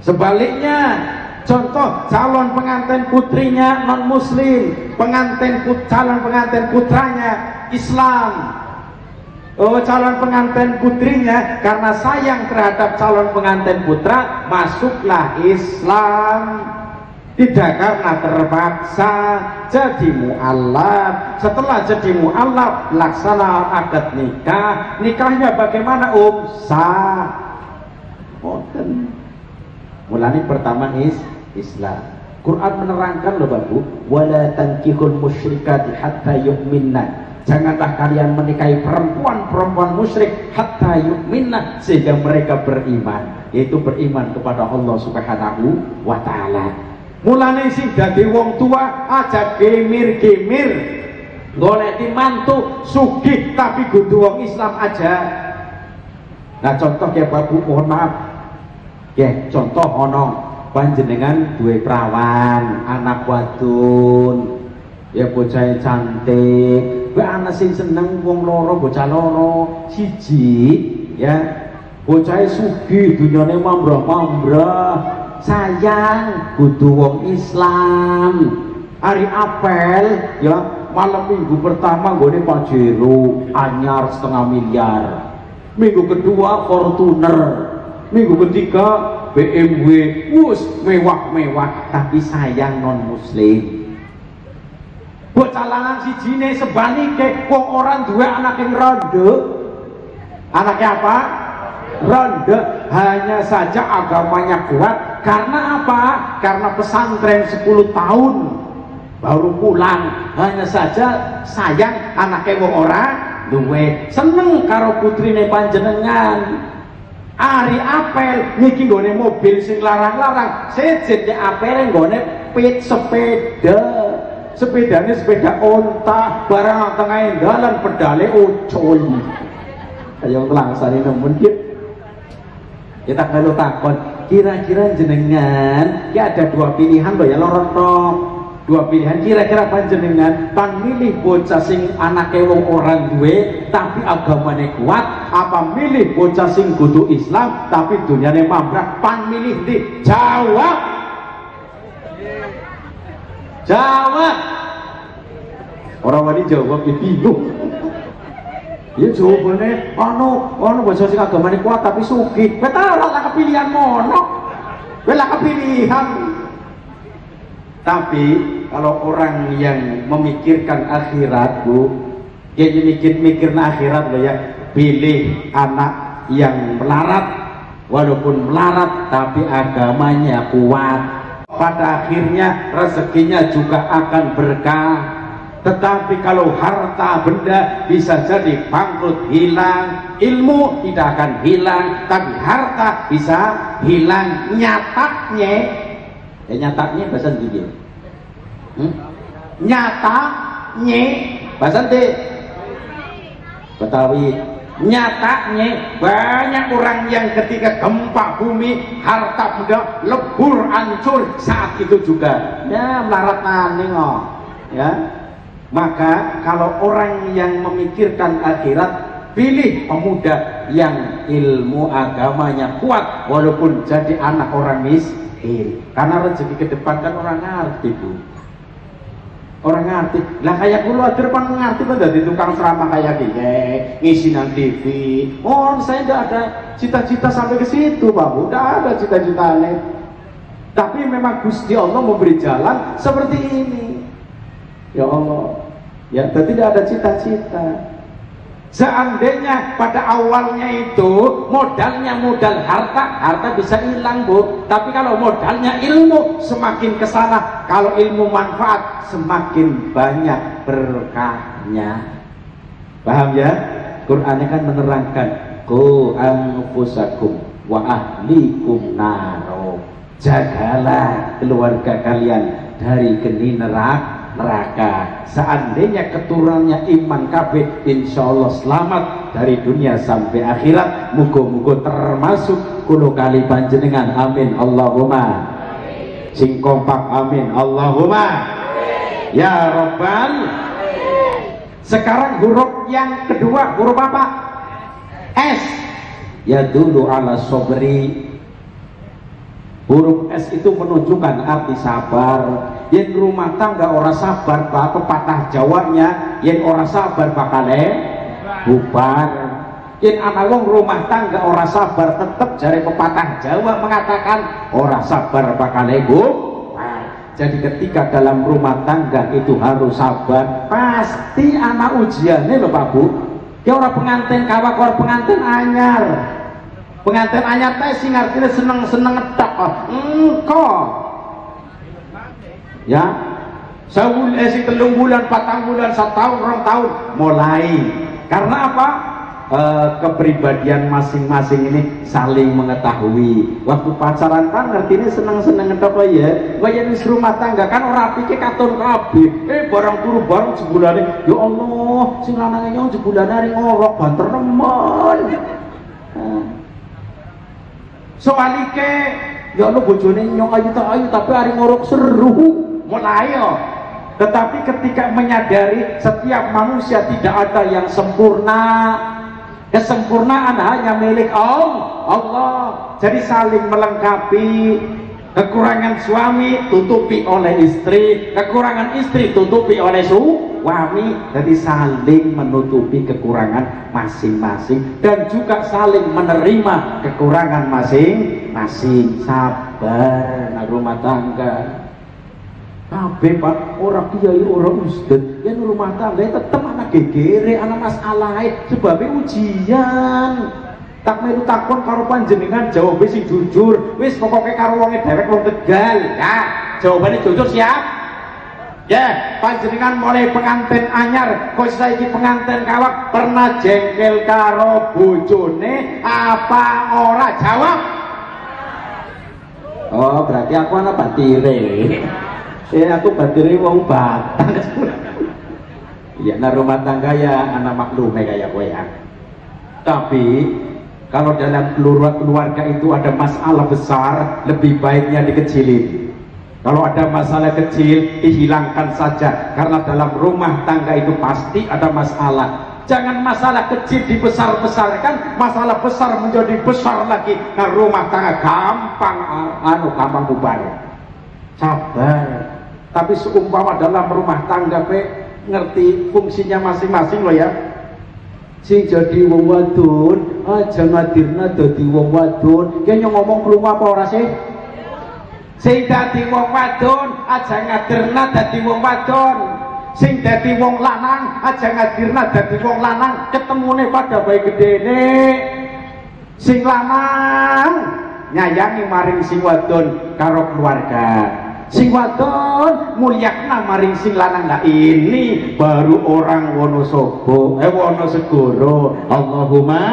Speaker 1: Sebaliknya contoh calon pengantin putrinya non muslim, calon pengantin putranya Islam. Calon pengantin putrinya karena sayang terhadap calon pengantin putra masuklah Islam, tidak karena terpaksa, jadi mu'alaf. Setelah jadi mu'alaf laksana akad nikah. Nikahnya bagaimana sah. Mulanya pertama Islam. Quran menerangkan loh Bapak, wala tankihul musyrikati hatta yu'minna. Janganlah kalian menikahi perempuan musyrik hatta yu'minna, sehingga mereka beriman, yaitu beriman kepada Allah Subhanahu wa ta'ala. Mulane sing dadi wong tua aja gemir-gemir golek mantu sugih tapi kudu wong Islam aja. Nah contoh ya Bapak, mohon maaf ya, contoh ono panjenengan duwe perawan anak wadon ya, bocah cantik, kuwi ana sing seneng wong loro, bocah loro siji ya, bocah sugih dunyane mambrah-mambrah, sayang kudu wong Islam. Hari apel ya, malam minggu pertama nggone Pajero anyar 0,5 miliar, minggu kedua Fortuner, minggu ketiga BMW, mewah-mewah, tapi sayang non muslim. Bocah lanang sijine sebanike wong orang dua anak yang rondo. Anaknya apa? Rondo. Hanya saja agamanya kuat. Karena apa? Karena pesantren 10 tahun baru pulang. Hanya saja sayang anaknya wong orang duwe, seneng karo putrine panjenengan. Ari apel niki nggone mobil sing larang-larang, sejene apel nggone pit sepedane sepeda onta, barang tengah dalan pedale ucul. Ayo langsane nemen ki. Kita kalau takon, kira-kira jenengan ya ada dua pilihan loh ya loro. Dua pilihan, kira-kira panjenengan pan milih bocah sing anake wong orang duwe tapi agamane kuat, apa milih bocah sing kudu Islam tapi dunyane mambrah? Pan milih di jawab. Orang wani jawab ya bingung. Ya jawabane ono bocah sing agamane kuat tapi sugih. Kowe ta ora kepilihan mono. Kowe lah kepilihan. Tapi kalau orang yang memikirkan akhirat, Bu, dia mikir akhirat loh ya, pilih anak yang melarat, walaupun melarat tapi agamanya kuat, pada akhirnya rezekinya juga akan berkah. Tetapi kalau harta benda bisa jadi bangkrut, hilang, ilmu tidak akan hilang, tapi harta bisa hilang. Nyatanya bahasa gini, nyatanya bahasa Betawi, nyatanya banyak orang yang ketika gempa bumi harta benda lebur hancur saat itu juga ya melarat maning ya. Maka kalau orang yang memikirkan akhirat, pilih pemuda yang ilmu agamanya kuat walaupun jadi anak orang miskin, karena rezeki ke depan kan orang ngerti, Bu. Orang ngerti lah, kayak kulo aja depan ngerti kan dari tukang ceramah kayak gini ngisi nang TV. Saya tidak ada cita-cita sampai ke situ, Pak Bu, tidak ada cita-citanya. Tapi memang Gusti Allah memberi jalan seperti ini. Ya Allah, ya tidak ada cita-cita. Seandainya pada awalnya itu modalnya modal harta bisa hilang, Bu. Tapi kalau modalnya ilmu, semakin kesana, kalau ilmu manfaat, semakin banyak berkahnya. Paham ya? Qurannya kan menerangkan, qu anfusakum wa ahlikum naro. Jagalah keluarga kalian dari geni neraka. Seandainya keturunannya iman kabeh, insya Allah selamat dari dunia sampai akhirat. Muga-muga termasuk kulo kali panjenengan. Amin Allahumma. Sing kompak amin Allahumma. Ya Rabbal. Sekarang huruf yang kedua, huruf apa? S. Ya dulu ala sobri. Huruf S itu menunjukkan arti sabar. Yen rumah tangga orang sabar, pak pepatah Jawanya, yen orang sabar bakale bubar. Yen anak wong rumah tangga orang sabar, tetap jari pepatah Jawa mengatakan orang sabar bakale bubar. Jadi ketika dalam rumah tangga itu harus sabar, pasti anak ujiannya loh Pak Bu. Ya orang pengantin kawak, orang pengantin anyar. Pengantin anyar teh sing artinya seneng-seneng ngetok. Engkau ya sawul esi 3 bulan 4 bulan 1 tahun 2 tahun mulai. Karena apa? Kepribadian masing-masing ini saling mengetahui. Waktu pacaran kan ngerti ini seneng-seneng ngetok ya. Waya wis rumah tangga kan ora pikir katon kabeh. Barang turu bareng jebulane. Ya Allah, sing lanang nyong jebulane ari ngorok banter nemen. Soalike ya Allah bojone nyong ayu tapi hari ngorok seru mulai ya. Tetapi ketika menyadari setiap manusia tidak ada yang sempurna, kesempurnaan hanya milik Allah. Jadi saling melengkapi. Kekurangan suami tutupi oleh istri, kekurangan istri tutupi oleh suami. Jadi saling menutupi kekurangan masing-masing dan juga saling menerima kekurangan masing-masing. Sabar nah rumah tangga. Kabeh Pak, orang kiai, orang ustad, yang rumah tangga tetap anak gegere, anak masalahnya sebabnya ujian. Tak melu takon karo panjenengan jawab sing jujur. Wis pokoknya karo wonge dhewek wong Tegal. Ya, jawabannya jujur siap. Ya, panjenengan mulai pengantin anyar, kok saiki pengantin kawak pernah jengkel karo bojone apa ora? Jawab. Oh, berarti aku anak batire. Aku batire wong Batang. Ya, nah rumah tangga ya anak maklume kayak gue ya. Tapi kalau dalam keluarga itu ada masalah besar, lebih baiknya dikecilin. Kalau ada masalah kecil, dihilangkan saja. Karena dalam rumah tangga itu pasti ada masalah. Jangan masalah kecil dibesar-besarkan, masalah besar menjadi besar lagi. Nah rumah tangga gampang bubar. Sabar. Tapi seumpama dalam rumah tangga, ngerti fungsinya masing-masing loh ya. Sing jadi wong wadon aja ngadirna dadi wong wadon. Kayaknya ngomong krungu apa ora sih? Sing dadi wong wadon aja ngadirna dadi wong wadon. Sing dadi wong lanang aja ngadirna dadi wong lanang. Ketemune pada bae gedene. Sing lanang nyayangi maring sing wadon karo keluarga. Sing wadon mulyakna maring sing lanang. Nah ini baru orang Wonosobo, Wonosegoro. Allahumma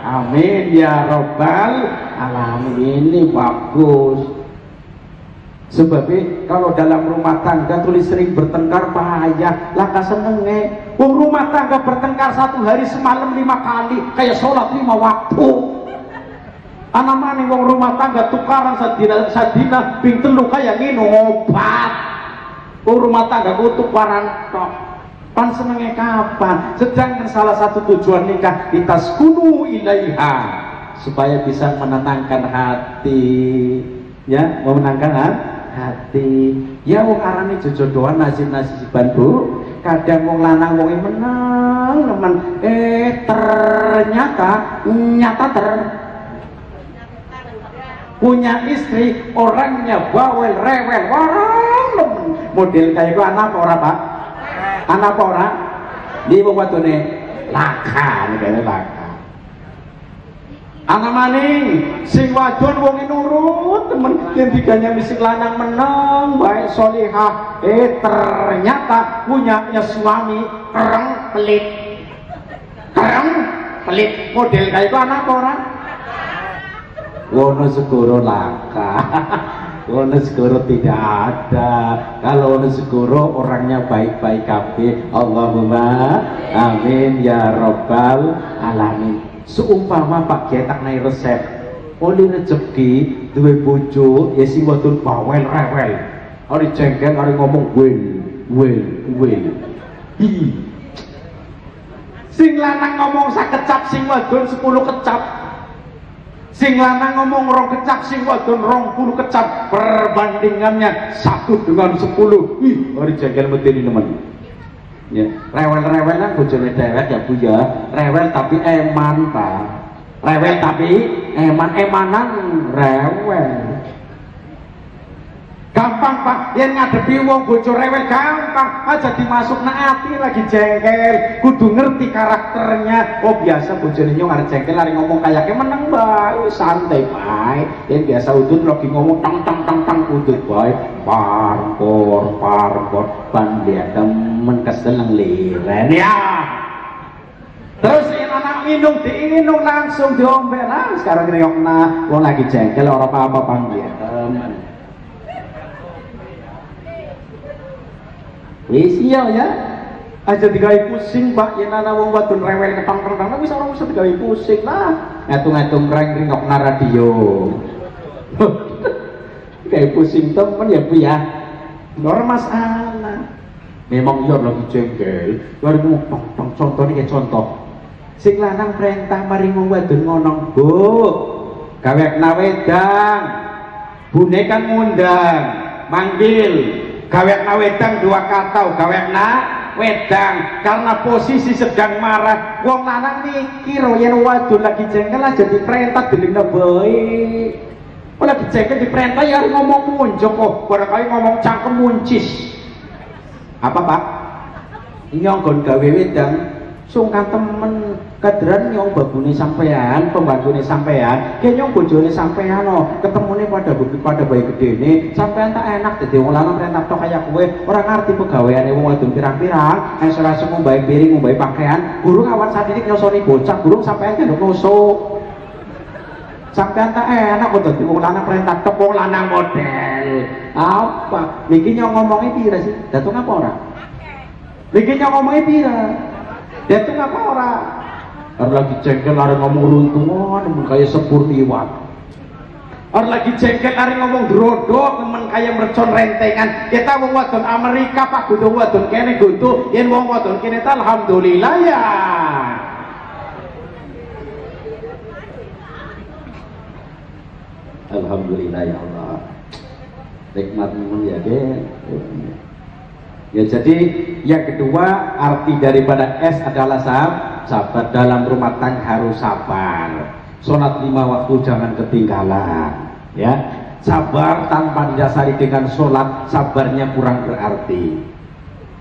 Speaker 1: amin ya Rabbal alamin. Ini bagus. Sebabnya kalau dalam rumah tangga tulis sering bertengkar bahaya. Laka senenge. Rumah tangga bertengkar 1 hari semalam 5 kali kayak sholat 5 waktu. Anak mani wong rumah tangga tukaran sadina ping telu kaya ngino obat. Rumah tangga ku tukaran tok. Pan senenge kapan? Sedangkan salah satu tujuan nikah ditaskunu ilaiha, supaya bisa menenangkan hati. Ya, memenangkan hati. Ya wong arane jojodohan nasib-nasiban Bu. Kadang wong lanang wonge menang nemen. punya istri orangnya bawel rewel warang model kayak itu anak apa ora Pak? Anak apa ora? Di wong wadone laka nek laka. Anak maning sing wadon wong nurut temen ngendikane mesti lanang meneng baik solihah ternyata punyanya suami kereng pelit model kayak itu anak apa ora? Wonosegoro laka. Wonosegoro tidak ada. Kalau Wonosegoro orangnya baik-baik kabeh. Allahumma amin ya rabbal alamin. Seumpama Pak Kiai tak naik resep oleh rezeki duwe bojo ya sing wadon bawel rewel. Ari jengkel ari ngomong wel. Sing lanang ngomong sakecap sing wadon 10 kecap. Sing lanang ngomong 2 kecap sing wadon 20 kecap. Perbandingannya 1 dengan 10. Ari jengkel medeni nemen. Ya, rewel-rewelan bojone dhewek ya Bu ya. Rewel tapi eman ta. Rewel tapi emanan rewel. Gampang Pak, yen ngadepi wong bojo rewel gampang aja dimasukna ati lagi jengkel. Kudu ngerti karakternya. Oh biasa bojone nyong arep jengkel arep ngomong kayake meneng bae, santai bae. Yen biasa udut lagi ngomong tang udut bae. Parkor ban dia temen keseneng liren ya. Terus yang anak diinum langsung diombe lah. Sekarang ngeyokna wong lagi jengkel ora apa-apa bang dia temen. Wis iya ya. Aja digawe pusing Pak yen ana wong wadon rewel ketang-ketang wis ora usah digawe pusing lah. Ngatung-ngatung ngokna radio. Kayak pusing temen ya Bu ya. Ora masalah. Memang iya lagi jengkel. Baru ngomong contoh nih kayak contoh. Sing lanang perintah mari wong wadon ngonong, "Bu, gawekna wedang." Bune kan ngundang, manggil. Gawekna wedang 2 kata, gawekna wedang karena posisi sedang marah. Wong lanang mikir yen wadon lagi jengkel aja diperintah delingna bae. Kalau dicengkel diperintah ya harus ngomong munjuk kok. Barangkali ngomong cangkem muncis. Apa Pak? Nyonggon gawe wedang sungkan temen kadran nyong babune sampean, pembantune sampean, ki nyong bojone sampean ketemune pada bayi gedene, sampean tak enak dadi wong lanang perintah tok kaya kowe, ora ngerti pegaweane wong wadon pirang-pirang, ora semua bayi piring, bayi pakaian, gurung awan sadini nyosoni bocah, gurung sampean kenduk nusuk. Sampean tak enak kok dadi wong lanang perintah tok wong lanang model. Apa? Niki nyong ngomongnya pira sih? Datung apa ora? Niki nyong ngomongnya pira? Datung apa ora? Are lagi jengkel are ngomong runtungan temen kaya sepur liwat. Are lagi jengkel are ngomong drodok temen kaya mercon rentengan. Kita wong wadon Amerika Pak kudu wadon kene kudu yen wong wadon kene ta alhamdulillah ya. Alhamdulillah ya Allah. Nikmat ya deh. Ya jadi yang kedua arti daripada S adalah sabar. Dalam rumah tangga harus sabar. Sholat 5 waktu jangan ketinggalan. Ya, sabar tanpa didasari dengan sholat, sabarnya kurang berarti.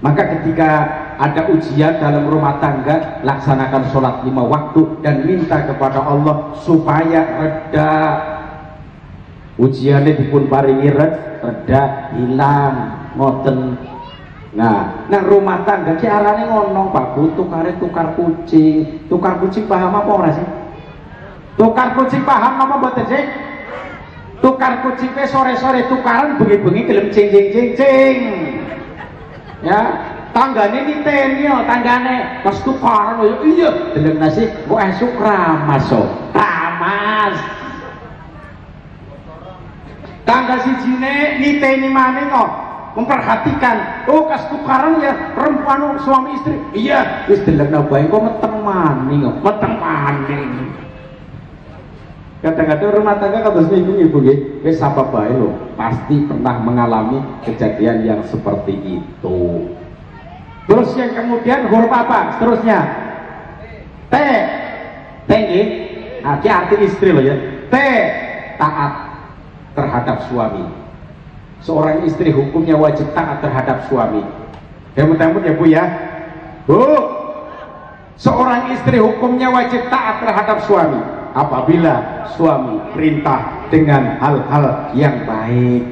Speaker 1: Maka ketika ada ujian dalam rumah tangga, laksanakan sholat 5 waktu dan minta kepada Allah supaya reda. Ujiannya dipun paringi reda hilang ngoten. Nah rumah tangga ki arane ngono Pak Bu, tukar kucing. Tukar kucing paham apa ora sih? Tukar kucing paham apa mboten sih? Tukar kucing pe sore-sore tukaran bengi-bengi gelem cing. Ya, tanggane niteni yo, tanggane pas tukaran yo iya, deleng nasi kok esuk ramas so. Ramas. Tangga sijine niteni maning kok memperhatikan. Oh kas tukaran ya perempuan suami istri. Iya, wis delengna bae kok meteng maning kok, meteng maning. Kadang-kadang rumah tangga kados niku Ibu nggih, wis sapa bae lho, pasti pernah mengalami kejadian yang seperti itu. Terus yang kemudian huruf apa? Seterusnya T nggih. Nah, arti istri loh ya. T taat. terhadap suami. Seorang istri hukumnya wajib taat terhadap suami. Hemat-hemat ya Bu ya. Bu, seorang istri hukumnya wajib taat terhadap suami apabila suami perintah dengan hal-hal yang baik,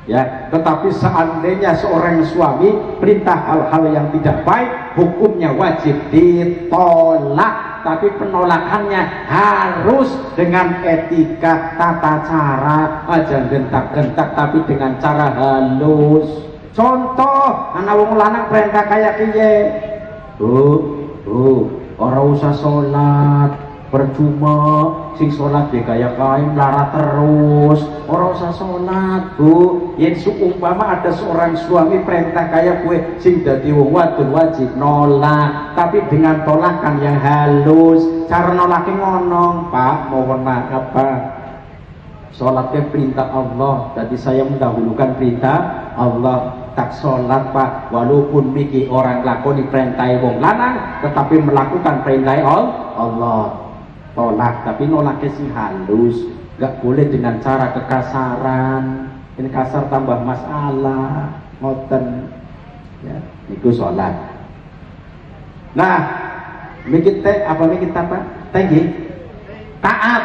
Speaker 1: ya. Tetapi seandainya seorang suami perintah hal-hal yang tidak baik, hukumnya wajib ditolak. Tapi penolakannya harus dengan etika, tata cara, aja gentak-gentak tapi dengan cara halus. Contoh, anak wong lanang perintah kayak kiye, orang usah sholat, percuma sing sholat dia kayak kain lara terus, orang usah sholat Bu. Yang seumpama ada seorang suami perintah kayak gue sing dadi wong wadon wajib nolak, tapi dengan tolakan yang halus. Cara nolaknya ngonong, Pak mohon maaf Pak, sholatnya perintah Allah, jadi saya mendahulukan perintah Allah. Tak sholat Pak, walaupun miki orang lakoni perintah wong lanang, tetapi melakukan perintah Allah. Tolak, tapi nolaknya sih halus, gak boleh dengan cara kekasaran. Ini kasar tambah masalah, ngoten ya, itu sholat. Nah, mikir teh apa mikir apa? Tinggi, taat.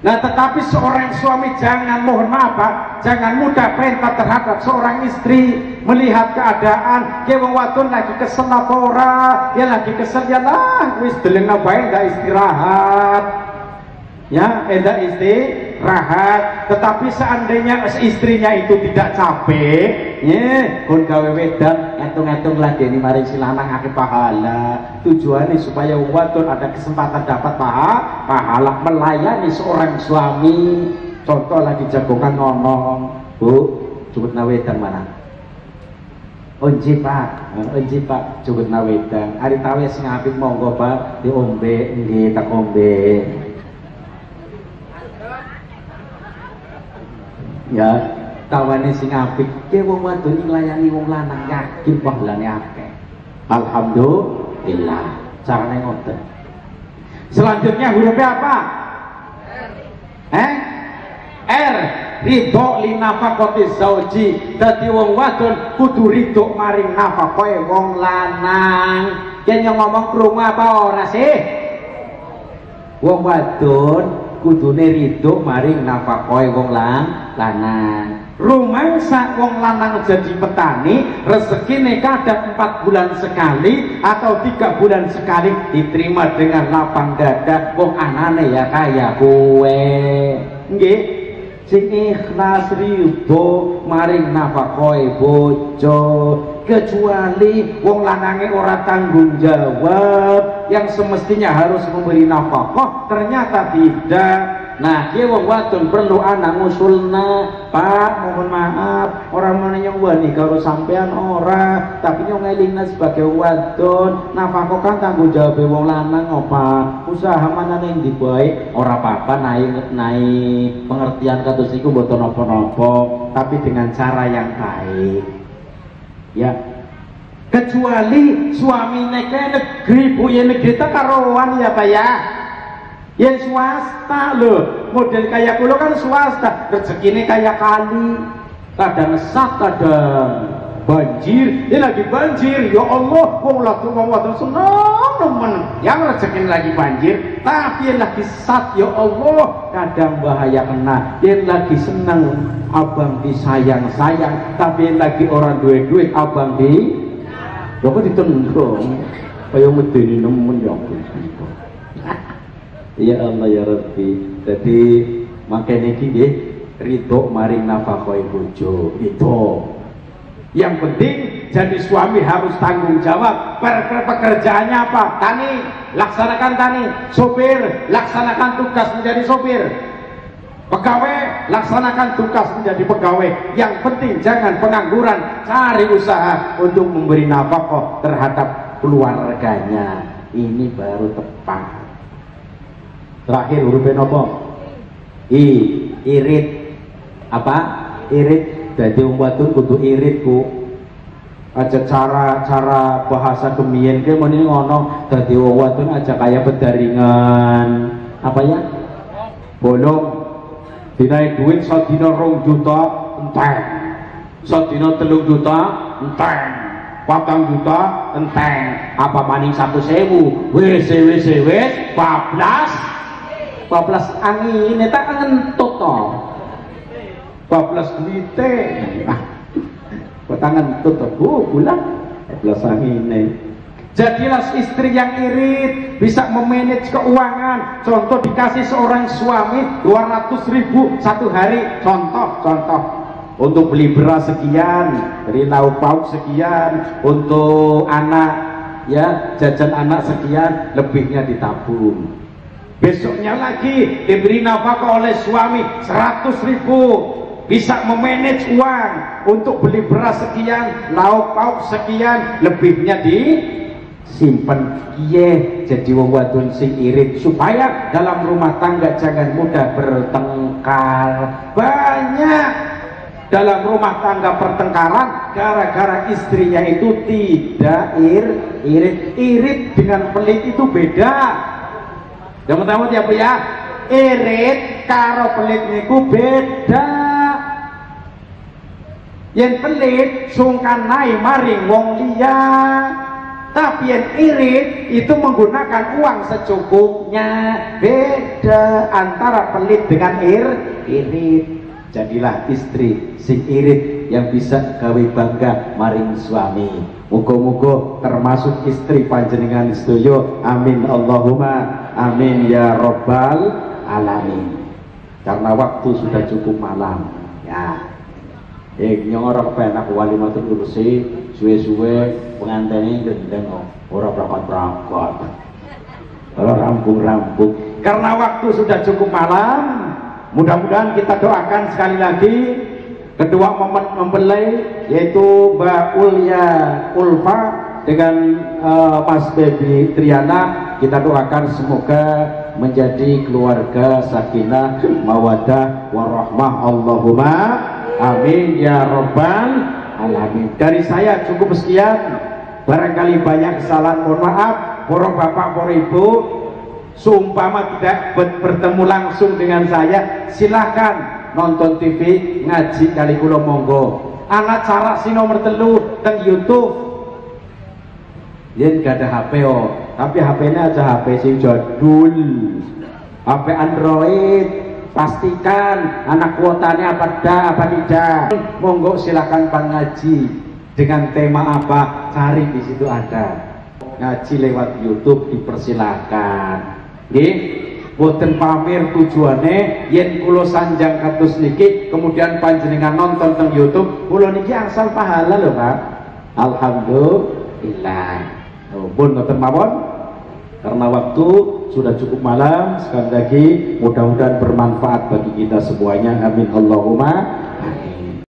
Speaker 1: Nah, tetapi seorang suami jangan, mohon maaf Pak, jangan mudah perintah terhadap seorang istri. Melihat keadaan, dia wong wadon lagi kesel apa ora, ya lagi kesel ya lah, wis deleng bae ndak istirahat. Ya, ndak istirahat. Tetapi seandainya istrinya itu tidak capek, ya, kon gawe wedan entung-entung lagi ini mari si lanang akeh pahala. Tujuannya supaya wong wadon ada kesempatan dapat pahala melayani seorang suami. Contoh lagi jagongan ngomong, Bu, jemput wedan mana? Onji Pak, cukup nawedang. Ari tawe sing apik monggo Pak, diombe nggih tak ombe. Ya, tawane sing apik, ki wong wadon nglayani wong lanang yakin pahalane akeh. Alhamdulillah. Carane ngoten. Selanjutnya hurufnya apa? R. Ridho li nafaqati zauji. Dadi wong wadon kudu ridho maring nafaqoe wong lanang. Yen ngomong krungu apa ora sih? Wong wadon kudune ridho maring nafaqoe wong lanang. Rumangsa wong lanang jadi petani, rezekine kadang 4 bulan sekali atau 3 bulan sekali diterima dengan lapang dada. Wong anane ya kaya kowe. Nggih. Sing ikhlas ridho maring nafaqoe bojo, kecuali wong lanange ora tanggung jawab yang semestinya harus memberi nafkah ternyata tidak. Nah, dia wong wadon perlu anak ngusulna, Pak mohon maaf orang mana yang wani karo sampean ora, tapi yang ngelingna sebagai wadon nafkah kan tanggung jawab wong lanang apa usaha mana yang dibaik ora apa-apa naik pengertian kados iku mboten napa-napa, tapi dengan cara yang baik ya. Kecuali suamine ke negeri Bu, ya negeri tak karuan ya Pak ya. Ya swasta loh, model kayak kulo kan swasta, rezekine kayak kali, kadang sat, kadang banjir, ini lagi banjir, ya Allah, wong wadon seneng nemen, yang rezekine lagi banjir, tapi yang lagi sat, ya Allah, kadang bahaya kena, yang lagi seneng, abang disayang-sayang, tapi yang lagi orang duit-duit, abang kok ditendong, kayak medeni nemen ya Allah. Ya Allah ya Rabbi. Jadi makanya ini ridho maring nafkah bojo itu. Yang penting jadi suami harus tanggung jawab. Pekerjaannya apa? Tani, laksanakan tani. Sopir, laksanakan tugas menjadi sopir. Pegawai, laksanakan tugas menjadi pegawai. Yang penting jangan pengangguran, cari usaha untuk memberi nafkah terhadap keluarganya. Ini baru tepat. Terakhir hurufnya apa? Irit. Apa? Irit. Jadi wong wadon kudu irit Bu. Aja cara bahasa kemien ke meni ngono. Dadi wong wadon aja kaya bedaringan. Apa ya? Bolong. dinaik duit sadina 2 juta enteng, sadina 3 juta enteng, 4 juta enteng, apa maning 1.000 wis bablas angin tak ngentut to bablas duite kota ngentut to bulan bablas angin. Jadilah istri yang irit, bisa memanage keuangan. Contoh dikasih seorang suami 200.000 satu hari, contoh untuk beli beras sekian, beli lauk pauk sekian, untuk anak ya jajan anak sekian, lebihnya ditabung. Besoknya lagi diberi nafkah oleh suami 100.000, bisa memanage uang untuk beli beras sekian, lauk pauk sekian, lebihnya disimpan. Iya, jadi wong wadon sing irit supaya dalam rumah tangga jangan mudah bertengkar. Banyak dalam rumah tangga pertengkaran gara-gara istrinya itu tidak irit dengan pelit itu beda. Yang pertama ya Bu ya, irit karo pelit niku beda. Yang pelit sungkan naik maring wong liya, tapi yang irit itu menggunakan uang secukupnya. Beda antara pelit dengan irit. Jadilah istri sing irit yang bisa gawe bangga maring suami. Muga-muga termasuk istri panjenengan sedoyo. Amin Allahumma amin ya rabbal alamin. Karena waktu sudah cukup malam ya. Nyongorok penak walimatul kursi suwe-suwe pengantene gendeng ora berangkat. Ora rampung-rampung. Karena waktu sudah cukup malam, mudah-mudahan kita doakan sekali lagi kedua mempelai yaitu Mbak Ulya Ulfa dengan Mas Baby Triana. Kita doakan semoga menjadi keluarga sakinah mawaddah warahmah. Allahumma amin ya rabbal alamin. Dari saya cukup sekian, barangkali banyak kesalahan mohon maaf. Para bapak para ibu, seumpama tidak bertemu langsung dengan saya, silahkan nonton TV ngaji kali kula monggo. Anak cara si nomor 3 teng YouTube. Yen gak ada HP tapi HP-nya aja HP sing jadul, HP Android. Pastikan anak kuotanya apa tidak. Monggo silahkan ngaji dengan tema apa, cari di situ ada. Ngaji lewat YouTube dipersilahkan. Nggih. Boten pamer tujuane yen kula sanjang kados niki kemudian panjenengan nonton teng YouTube, kula niki angsal pahala lho Pak. Alhamdulillah. Pun ngoten mawon. Karena waktu sudah cukup malam, sekali lagi mudah-mudahan bermanfaat bagi kita semuanya. Amin Allahumma amin.